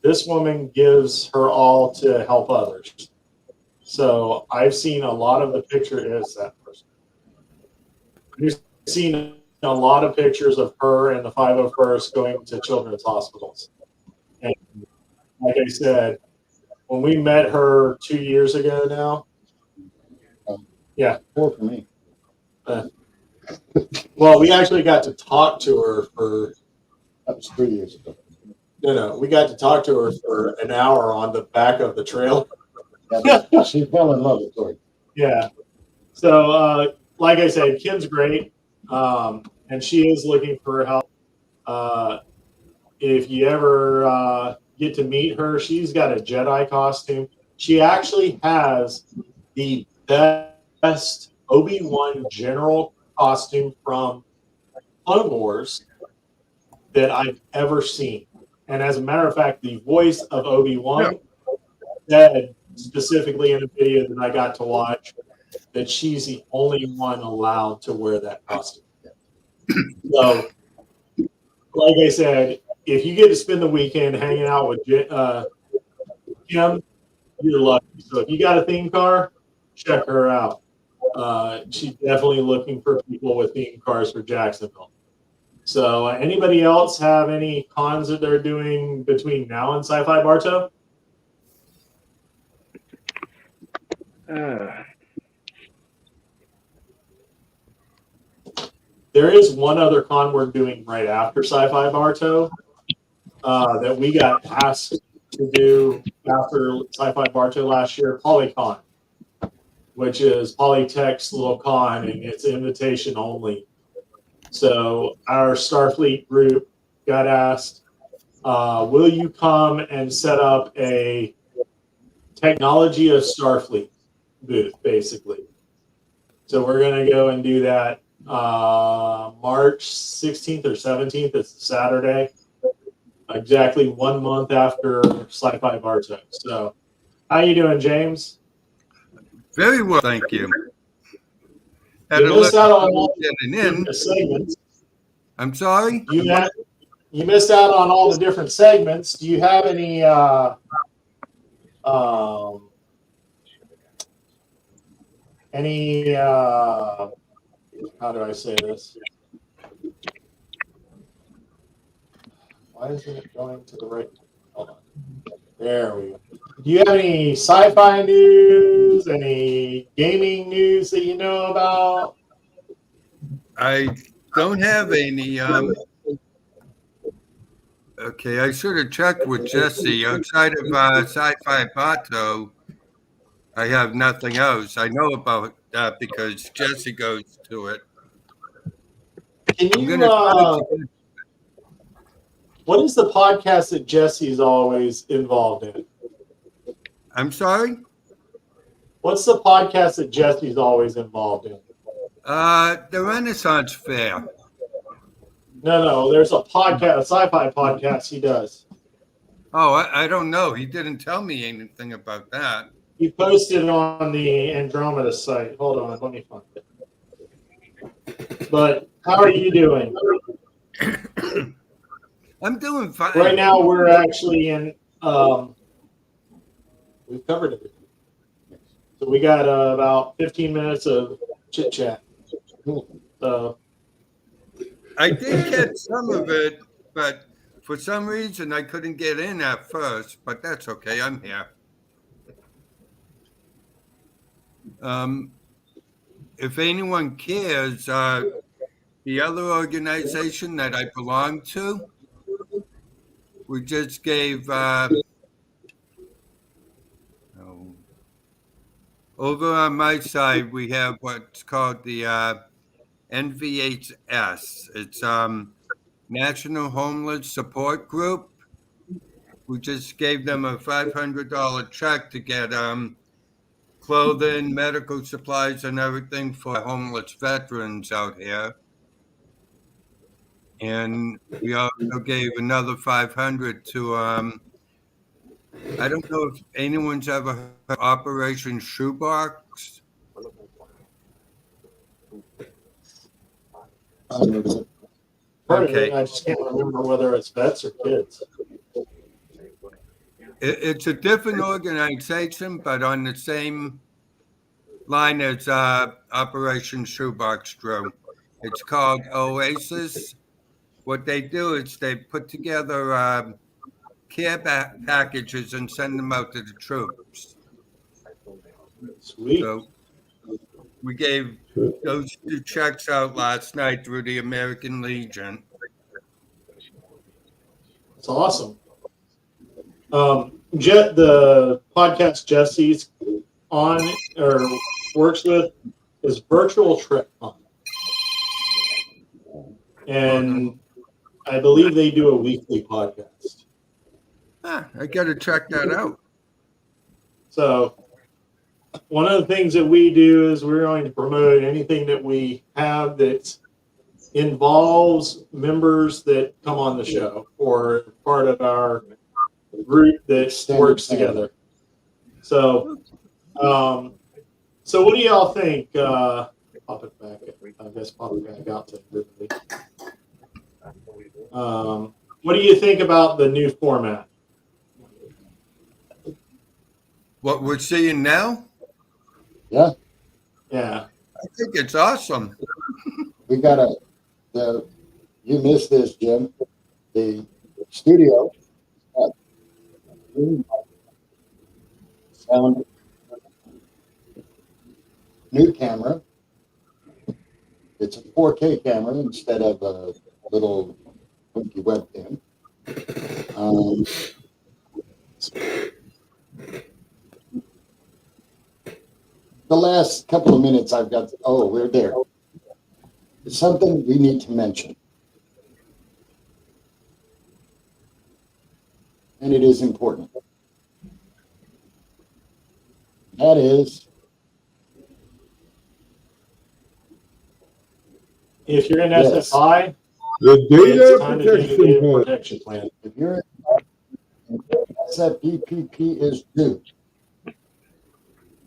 this woman gives her all to help others. So I've seen a lot of the picture is that person. We've seen a lot of pictures of her and the 501st going to children's hospitals. And like I said, when we met her 2 years ago now, yeah. 4 for me. Well, we actually got to talk to her for. That was 3 years ago. No, we got to talk to her for an hour on the back of the trailer. Yeah, she fell in love with Tori. Yeah. So, like I said, Kim's great, and she is looking for help. If you ever get to meet her, she's got a Jedi costume. She actually has the best Obi-Wan general costume from Clone Wars that I've ever seen. And as a matter of fact, the voice of Obi-Wan said specifically in a video that I got to watch that she's the only one allowed to wear that costume. So, like I said, if you get to spend the weekend hanging out with Kim, you're lucky. So if you got a theme car, check her out. She's definitely looking for people with theme cars for Jacksonville. So anybody else have any cons that they're doing between now and Syfy Bartow? There is one other con we're doing right after Syfy Bartow that we got asked to do after Syfy Bartow last year, Polycon, which is Polytech's little con, and it's invitation only. So our Starfleet group got asked, will you come and set up a Technology of Starfleet booth, basically. So we're going to go and do that March 16th or 17th. It's a Saturday, exactly 1 month after Syfy Bartow. So how you doing, James? Very well, thank you. You missed out on all the segments. I'm sorry? You missed out on all the different segments. Do you have any how do I say this? Why isn't it going to the right? Hold on. There we go. Do you have any sci-fi news, any gaming news that you know about? I don't have any. Okay, I should have checked with Jesse. Outside of Syfy Bartow, I have nothing else. I know about that because Jesse goes to it. Can I'm you, gonna try to what is the podcast that Jesse's always involved in? I'm sorry? What's the podcast that Jesse's always involved in? The Renaissance Fair. No, there's a podcast, a sci-fi podcast he does. Oh, I don't know. He didn't tell me anything about that. He posted on the Andromeda site. Hold on, let me find it. But how are you doing? I'm doing fine. Right now, we're actually in. We've covered it. So we got about 15 minutes of chit chat. I did catch some of it, but for some reason I couldn't get in at first. But that's okay. I'm here. If anyone cares, the other organization that I belong to, we just gave over on my side, we have what's called the NVHS. It's National Homeless Support Group. We just gave them a $500 check to get clothing, medical supplies, and everything for homeless veterans out here. And we also gave another 500 to I don't know if anyone's ever heard of Operation Shoebox. Okay. I just can't remember whether it's vets or kids. It's a different organization, but on the same line as Operation Shoebox Drew. It's called Oasis. What they do is they put together care packages and send them out to the troops. Sweet. So we gave those 2 checks out last night through the American Legion. It's awesome. The podcast Jesse's on or works with is Virtual Trip On. And I believe they do a weekly podcast. I got to check that out. So one of the things that we do is we're going to promote anything that we have that involves members that come on the show or part of our group that works together. So, so what do y'all think? Pop it back. I guess pop it back out to everybody. What do you think about the new format? What we're seeing now? Yeah. Yeah. I think it's awesome. We got you missed this, Jim. The studio found new camera. It's a 4K camera instead of a little funky webcam. The last couple of minutes I've got, we're there. It's something we need to mention. And it is important. That is, if you're in Yes. SFI, The it's time to do the data data protection plan. protection plan. if you're SFPPP is due,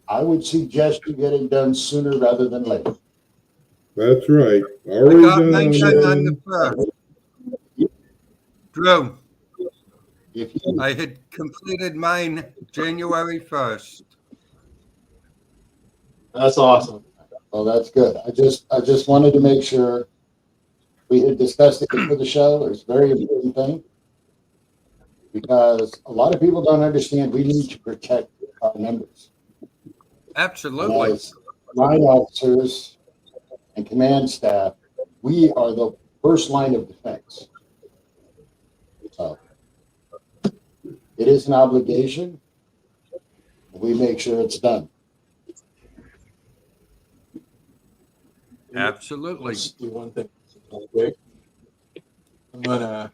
I would suggest you get it done sooner rather than later. That's right. I Already got done mine on done on that. the first. Drew, If you, I had completed mine January 1st. That's awesome. well, that's good. I just wanted to make sure we had discussed it for the show. It's a very important thing because a lot of people don't understand we need to protect our members. Absolutely. As line officers and command staff, we are the first line of defense. So it is an obligation. We make sure it's done. Absolutely. Let's do one thing real quick. I'm gonna,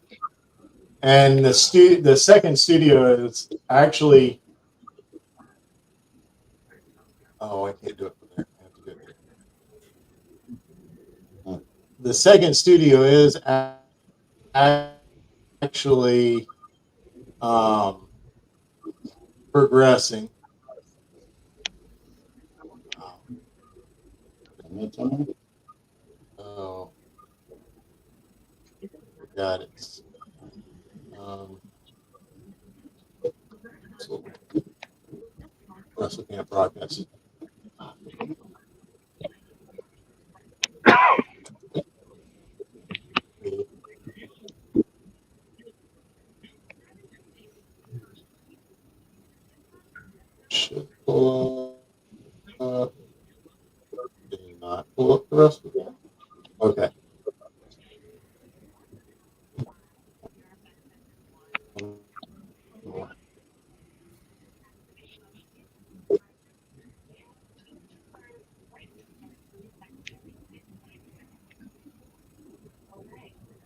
and the second studio is actually. Oh, I can't do it from there. I have to do it here. The second studio is actually progressing. Oh, got it. So Russell can't broadcast. Should pull up. Did not pull up the rest of it. Okay.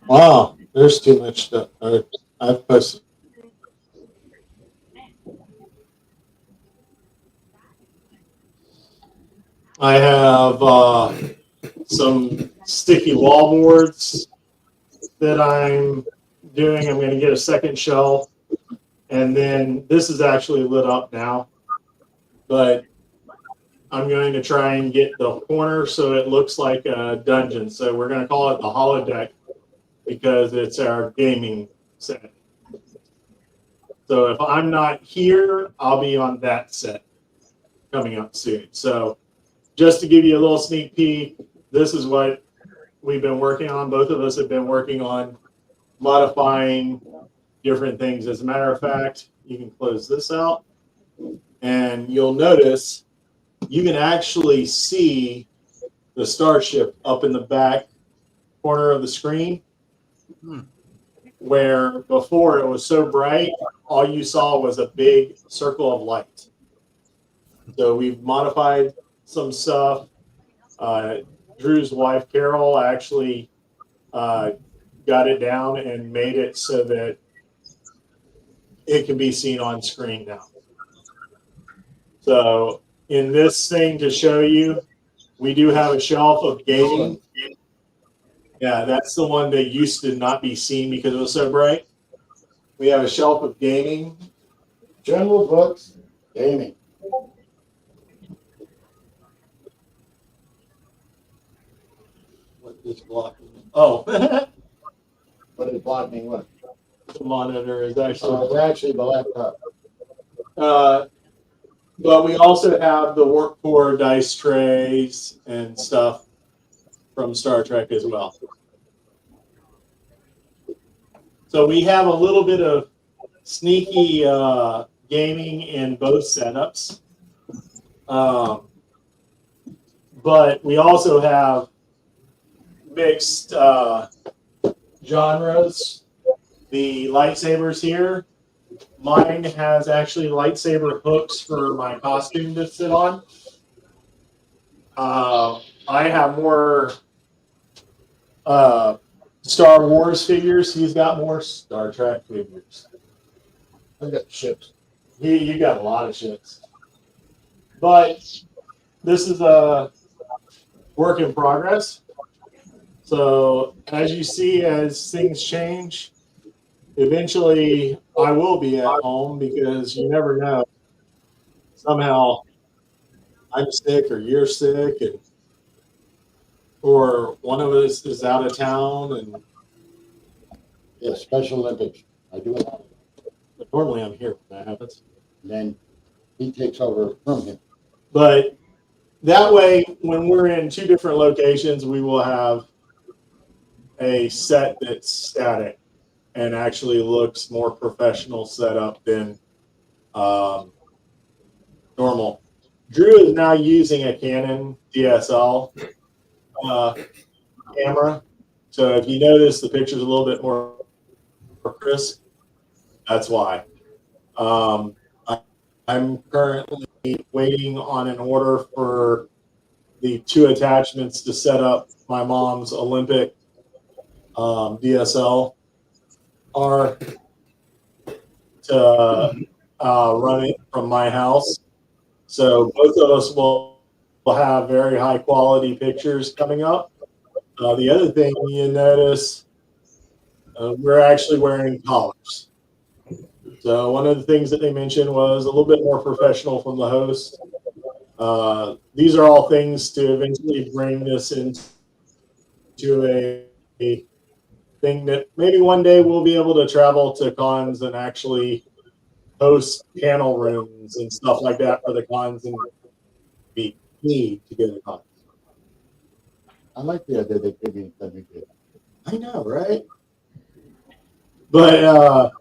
Wow, there's too much stuff. I've posted. I have some sticky wall boards that I'm doing. I'm going to get a second shelf, and then this is actually lit up now, but I'm going to try and get the corner so it looks like a dungeon. So we're going to call it the holodeck because it's our gaming set. So if I'm not here, I'll be on that set coming up soon. So just to give you a little sneak peek, this is what we've been working on. Both of us have been working on modifying different things. As a matter of fact, you can close this out and you'll notice you can actually see the starship up in the back corner of the screen. Where before it was so bright, all you saw was a big circle of light. So we've modified some stuff. Drew's wife, Carol, actually got it down and made it so that it can be seen on screen now. So in this thing to show you, we do have a shelf of gaming. Yeah, that's the one that used to not be seen because it was so bright. We have a shelf of gaming. General books, gaming. What is blocking? Oh, What is blocking what? the monitor is actually. It's actually the laptop. But we also have the work core dice trays and stuff from Star Trek as well. So we have a little bit of sneaky gaming in both setups. But we also have mixed genres. The lightsabers here, mine has actually lightsaber hooks for my costume to sit on. I have more Star Wars figures. He's got more Star Trek figures. I got ships. You got a lot of ships. But this is a work in progress. So as you see, as things change, eventually I will be at home because you never know. Somehow I'm sick or you're sick and or one of us is out of town and Yeah, Special Olympics. I do a lot. normally I'm here when that happens. And then he takes over from him. But that way, when we're in two different locations, we will have a set that's static and actually looks more professional setup than normal. Drew is now using a Canon DSL camera. So if you notice the picture's a little bit more crisp, that's why. I'm currently waiting on an order for the 2 attachments to set up my mom's Olympic DSLR to run it from my house. So both of us will have very high quality pictures coming up. The other thing you notice, we're actually wearing collars. So one of the things that they mentioned was a little bit more professional from the host. These are all things to eventually bring this into a thing that maybe one day we'll be able to travel to cons and actually host panel rooms and stuff like that for the cons and be need to go to cons. I like the idea they could be something good. I know, right? But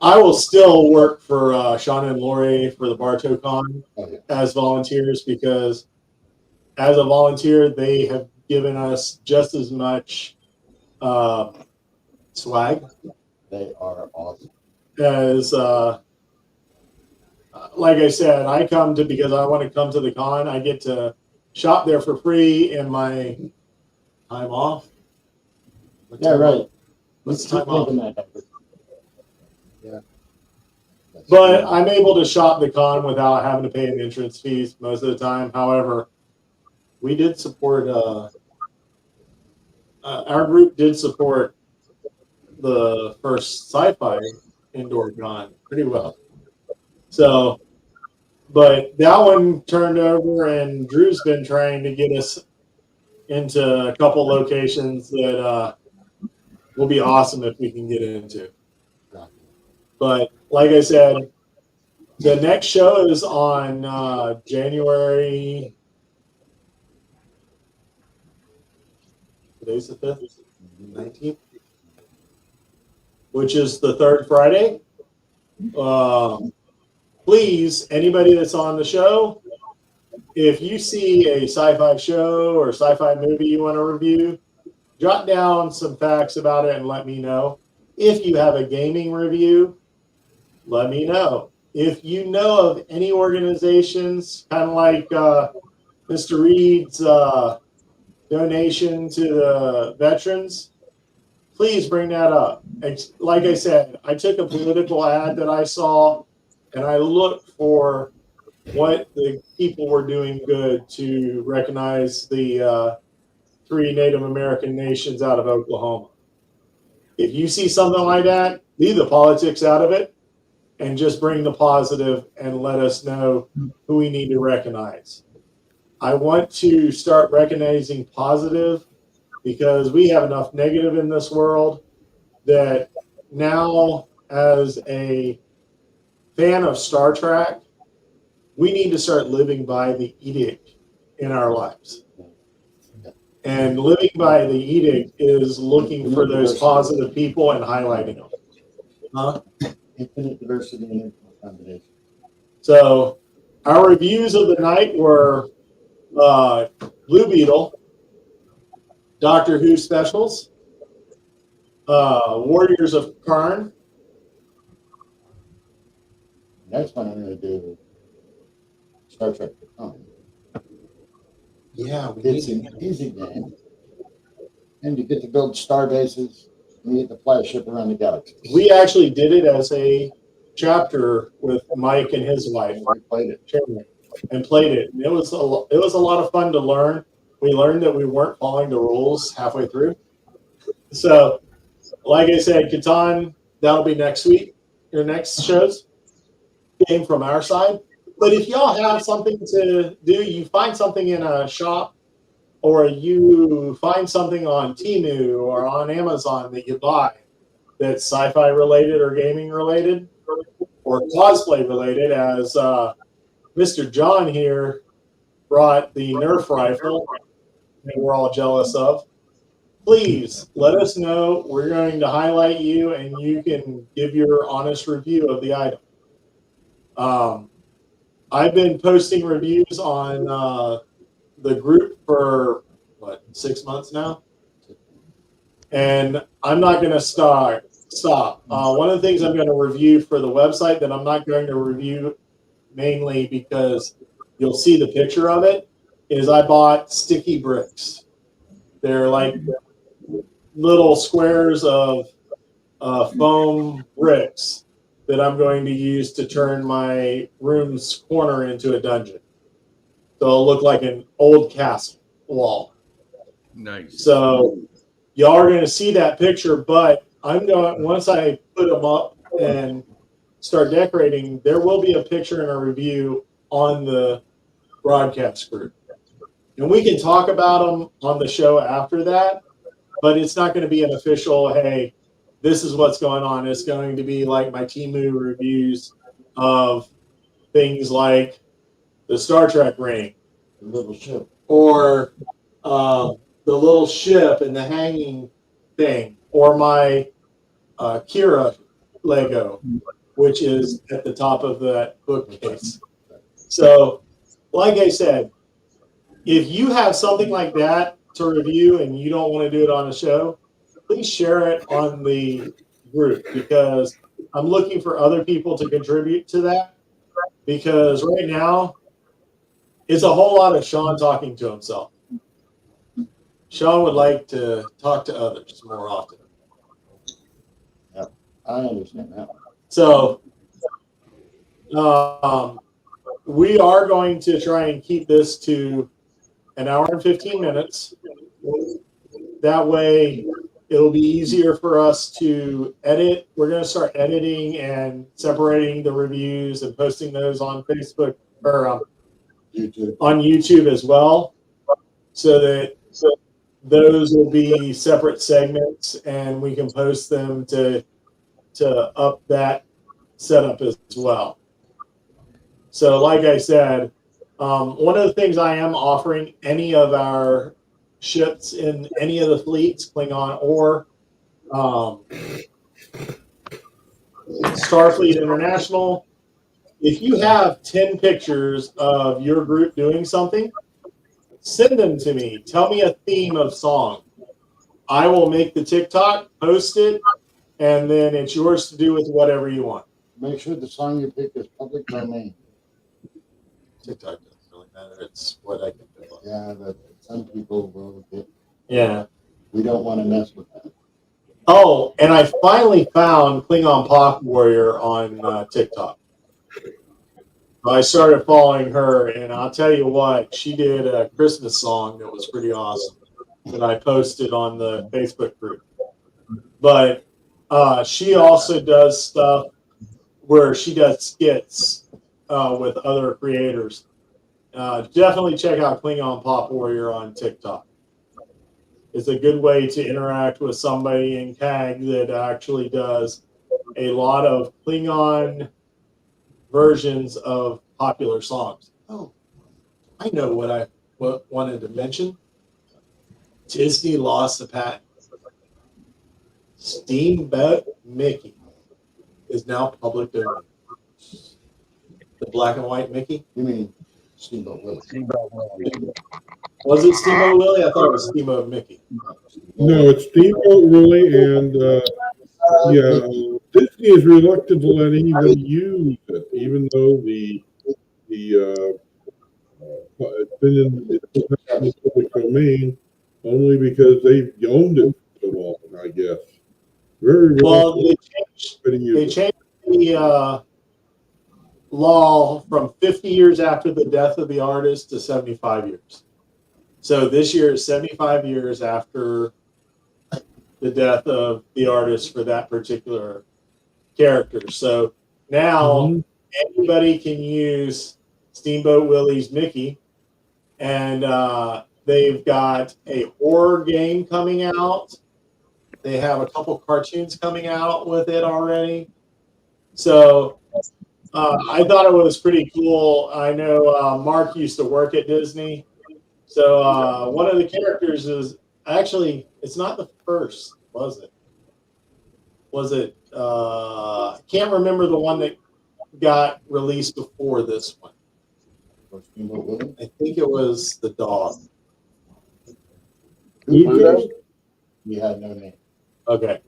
I will still work for Shauna and Lori for the BartoCon as volunteers, because as a volunteer, they have given us just as much swag. They are awesome. As like I said, I come to because I want to come to the con. I get to shop there for free in my time off. Yeah, right. What's time off? Yeah. But I'm able to shop the con without having to pay an entrance fees most of the time. However, we did support, our group did support the first Syfy indoor con pretty well. So, but that one turned over, and Drew's been trying to get us into a couple locations that will be awesome if we can get into. But like I said, the next show is on January. Today's the 5th, 19th, which is the 3rd Friday. Please, anybody that's on the show, if you see a sci-fi show or sci-fi movie you want to review, jot down some facts about it and let me know. If you have a gaming review, let me know. If you know of any organizations, kind of like Mr. Reed's donation to the veterans, please bring that up. Like I said, I took a political ad that I saw, and I looked for what the people were doing good to recognize the 3 Native American nations out of Oklahoma. If you see something like that, leave the politics out of it and just bring the positive and let us know who we need to recognize. I want to start recognizing positive, because we have enough negative in this world that now, as a fan of Star Trek, we need to start living by the edict in our lives. And living by the edict is looking for those positive people and highlighting them. Huh? Infinite diversity and infinite combination. So our reviews of the night were Blue Beetle, Doctor Who specials, Warriors of Karn. Next one I'm going to do Star Trek The Con. Yeah, It's an easy game, and you get to build star bases, and you get to fly a ship around the galaxy. we actually did it as a chapter with Mike and his wife. I played it. And played it. And it was a lot of fun to learn. We learned that we weren't following the rules halfway through. So, like I said, Catan, that'll be next week. Your next shows game from our side. But if y'all have something to do, you find something in a shop, or you find something on Temu or on Amazon that you buy that's sci-fi related or gaming related or cosplay related, as Mr. John here brought the Nerf rifle that we're all jealous of. Please let us know. We're going to highlight you, and you can give your honest review of the item. I've been posting reviews on the group for, 6 months now? And I'm not going to stop. One of the things I'm going to review for the website that I'm not going to review mainly because you'll see the picture of it is I bought sticky bricks. They're like little squares of foam bricks that I'm going to use to turn my room's corner into a dungeon. So it'll look like an old castle wall. Nice. So y'all are going to see that picture, but I'm going, once I put them up and start decorating, there will be a picture and a review on the broadcast group. And we can talk about them on the show after that, but it's not going to be an official, hey, this is what's going on. It's going to be like my Temu reviews of things like the Star Trek ring, The little ship. or the little ship and the hanging thing, or my Kira Lego, which is at the top of that bookcase. So, like I said, if you have something like that to review and you don't want to do it on a show, please share it on the group, because I'm looking for other people to contribute to that, because right now it's a whole lot of Sean talking to himself. Sean would like to talk to others more often. Yep, I understand that. So we are going to try and keep this to an hour and 15 minutes. That way it'll be easier for us to edit. We're going to start editing and separating the reviews and posting those on Facebook or YouTube. on YouTube as well, so that those will be separate segments and we can post them to up that setup as well. So like I said, one of the things I am offering any of our ships in any of the fleets, Klingon or Starfleet International, if you have 10 pictures of your group doing something, send them to me. Tell me a theme of song. I will make the TikTok, post it, and then it's yours to do with whatever you want. Make sure the song you pick is public domain. TikTok doesn't really matter. It's what I can do. Yeah, but some people will get. Yeah. We don't want to mess with that. Oh, and I finally found Klingon Pop Warrior on TikTok. I started following her, and I'll tell you what, she did a Christmas song that was pretty awesome that I posted on the Facebook group. But she also does stuff where she does skits with other creators. Definitely check out Klingon Pop Warrior on TikTok. It's a good way to interact with somebody in CAG that actually does a lot of Klingon versions of popular songs. Oh, I know what I wanted to mention. Disney lost the patent. Steamboat Mickey is now public domain. The black and white Mickey? You mean Steamboat Willie? Was it Steamboat Willie? I thought it was Steamboat Mickey. No, it's Steamboat Willie, and yeah, Disney is reluctant to let anyone use it, even though it's been in the public domain, only because they've owned it so long, I guess. Very Well, they they changed the law from 50 years after the death of the artist to 75 years. So this year is 75 years after the death of the artist for that particular character. So now anybody can use Steamboat Willie's Mickey, and they've got a horror game coming out. They have a couple cartoons coming out with it already. So I thought it was pretty cool. I know Mark used to work at Disney. So one of the characters is actually, it's not the first, was it? Was it? I can't remember the one that got released before this one. I think it was the dog. He had no name. Okay.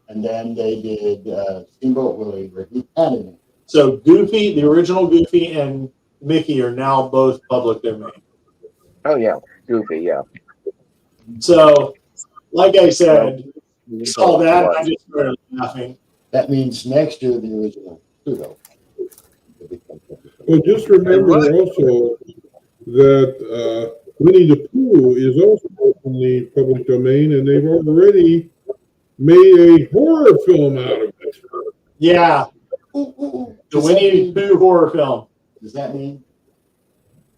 And then they did Steamboat Willie, where he had a name. So Goofy, the original Goofy, and Mickey are now both public domain. Oh yeah, Goofy. Yeah. So, like I said, saw that and I just started laughing. That means next year the original Pluto. Well, just remember also that Winnie the Pooh is also in the public domain, and they've already made a horror film out of it. Yeah, the Winnie the Pooh horror film. Does that mean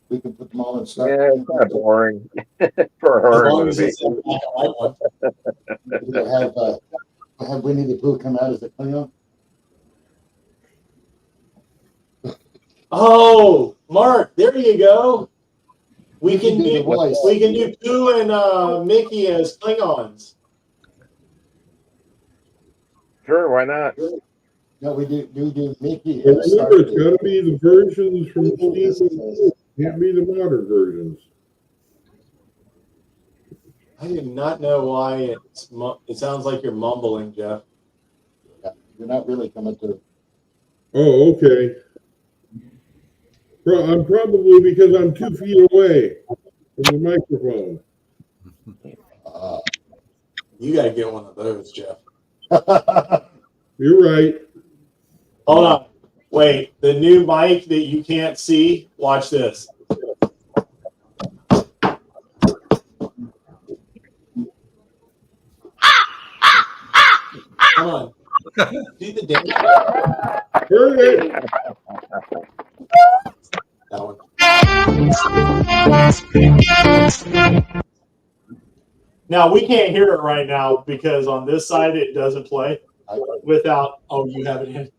we can put them all in Star? Yeah, it's kind of boring for a As horror long as movie. it's a black and white one. We'll have Winnie the Pooh come out as a Klingon. Oh, Mark, there you go. We can do the voice. we can do Pooh and Mickey as Klingons. Sure, why not? No, we do Mickey. But as Star remember, it's Trek. got to be the versions from Steve. Can't be the modern versions. I do not know why it sounds like you're mumbling, Jeff. Yeah, you're not really coming to. Oh, okay. Well, I'm probably because I'm 2 feet away from the microphone. You got to get one of those, Jeff. You're right. Hold on. Wait, the new mic that you can't see, watch this. Come on. Do the dance. Heard it. That one. Now, we can't hear it right now because on this side it doesn't play without, oh, you have it in.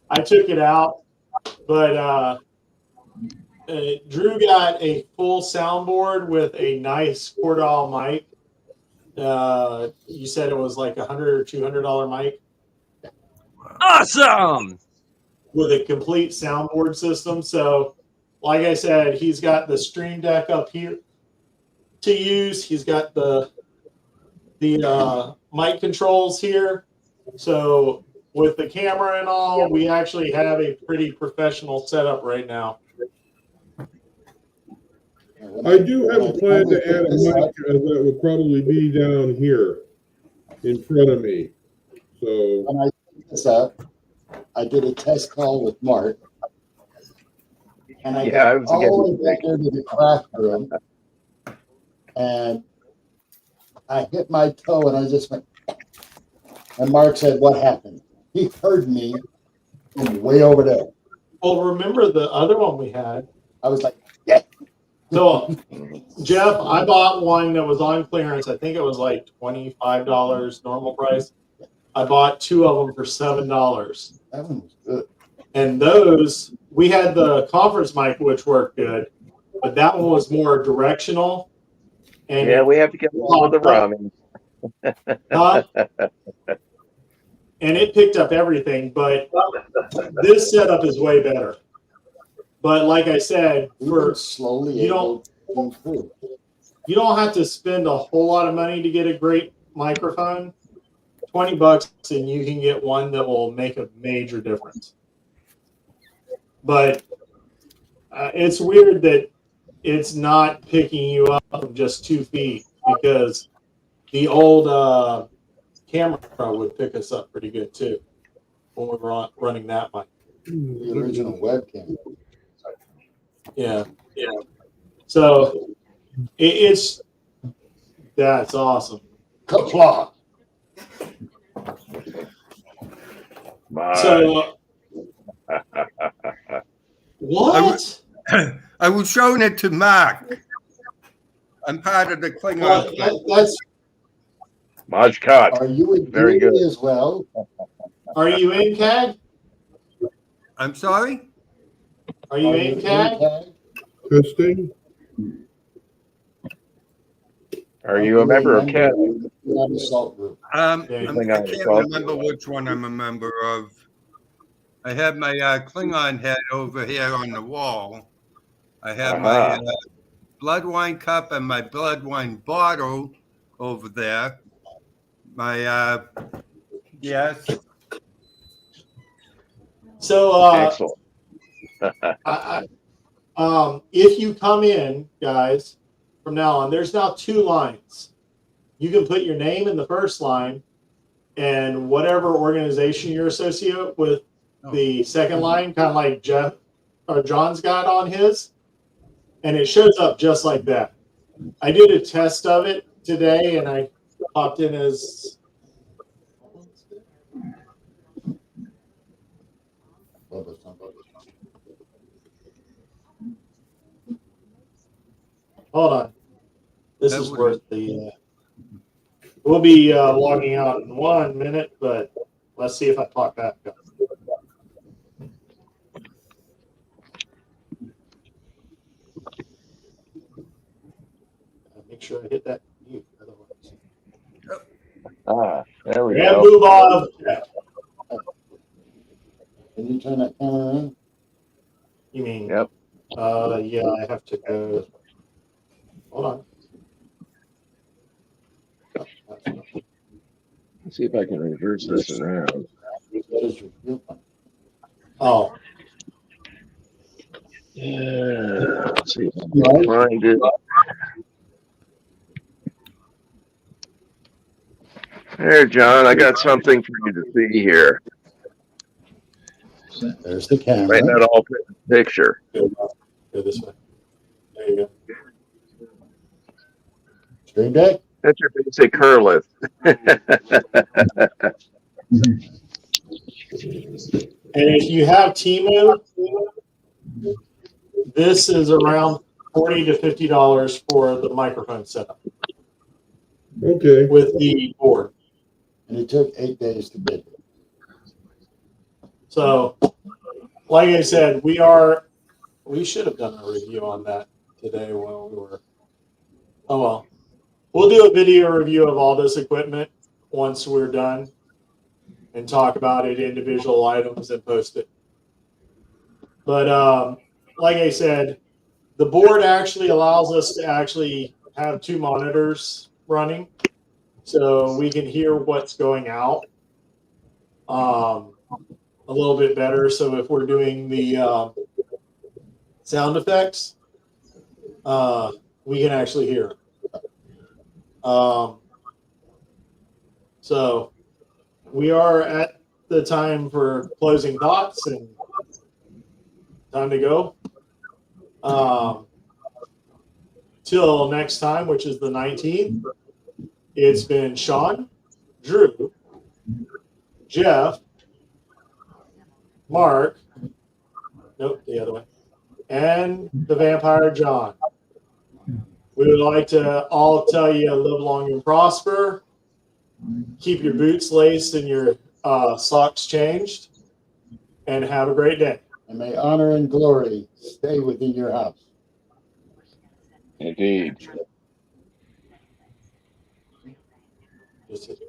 I took it out, but Drew got a full soundboard with a nice $4 mic. You said it was like $100 or $200 mic. Awesome! With a complete soundboard system. So, like I said, he's got the Stream Deck up here to use. He's got the mic controls here. So, with the camera and all, we actually have a pretty professional setup right now. I do have a plan to add a mic that would probably be down here in front of me. So When I set this up, I did a test call with Mark, and I got all the way back there to the craft room, and I hit my toe, and I just went. And Mark said, "What happened?" He heard me from way over there. Well, remember the other one we had? I was like, "Yeah." So, Jeff, I bought one that was on clearance. I think it was like $25 normal price. I bought 2 of them for $7. That one was good. And those, we had the conference mic, which worked good, but that one was more directional. And yeah, we have to get all the ramen. And it picked up everything, but this setup is way better. But like I said, for slowly you don't have to spend a whole lot of money to get a great microphone. $20 and you can get one that will make a major difference. But it's weird that it's not picking you up from just 2 feet, because the old camera would pick us up pretty good too when we were running that mic. The original webcam. Yeah. So that's awesome. Kapla. So what? I was showing it to Mark. I'm part of the Klingon. That's Majkat. Are you in Very good as well? Are you in CAD? I'm sorry? Are you in CAD? testing. Are you a member of CAD? I can't remember which one I'm a member of. I have my Klingon head over here on the wall. I have my blood wine cup and my blood wine bottle over there. My yes. So excellent. If you come in, guys, from now on, there's now 2 lines. You can put your name in the first line and whatever organization you're associated with the second line, kind of like Jeff or John's got on his, and it shows up just like that. I did a test of it today, and I popped in as hold on. This is worth the. We'll be logging out in 1 minute, but let's see if I clock back up. Make sure I hit that mute. Otherwise, There we and go. move on. Can you turn that camera on? You mean? Yep. Yeah, I have to go. Hold on. Let's see if I can reverse this around. Oh, Yeah, let's see if I can find it. There, John, I got something for you to see here. There's the camera. Might not all fit the picture. go this way. There you go. Stream Deck? That's your basic curlith. And if you have Temu, this is around $40 to $50 for the microphone setup Okay. with the board. And it took 8 days to get it. So, like I said, we should have done a review on that today while we were. Oh well, we'll do a video review of all this equipment once we're done, and talk about it individual items and post it. But like I said, the board actually allows us to actually have 2 monitors running, so we can hear what's going out a little bit better. So if we're doing the sound effects, we can actually hear it. So we are at the time for closing thoughts and time to go. Till next time, which is the 19th. It's been Sean, Drew, Jeff, Mark, nope, the other way, and the Vampire John. We would like to all tell you live long and prosper. Keep your boots laced and your socks changed, and have a great day. And may honor and glory stay within your house. Indeed. Just hit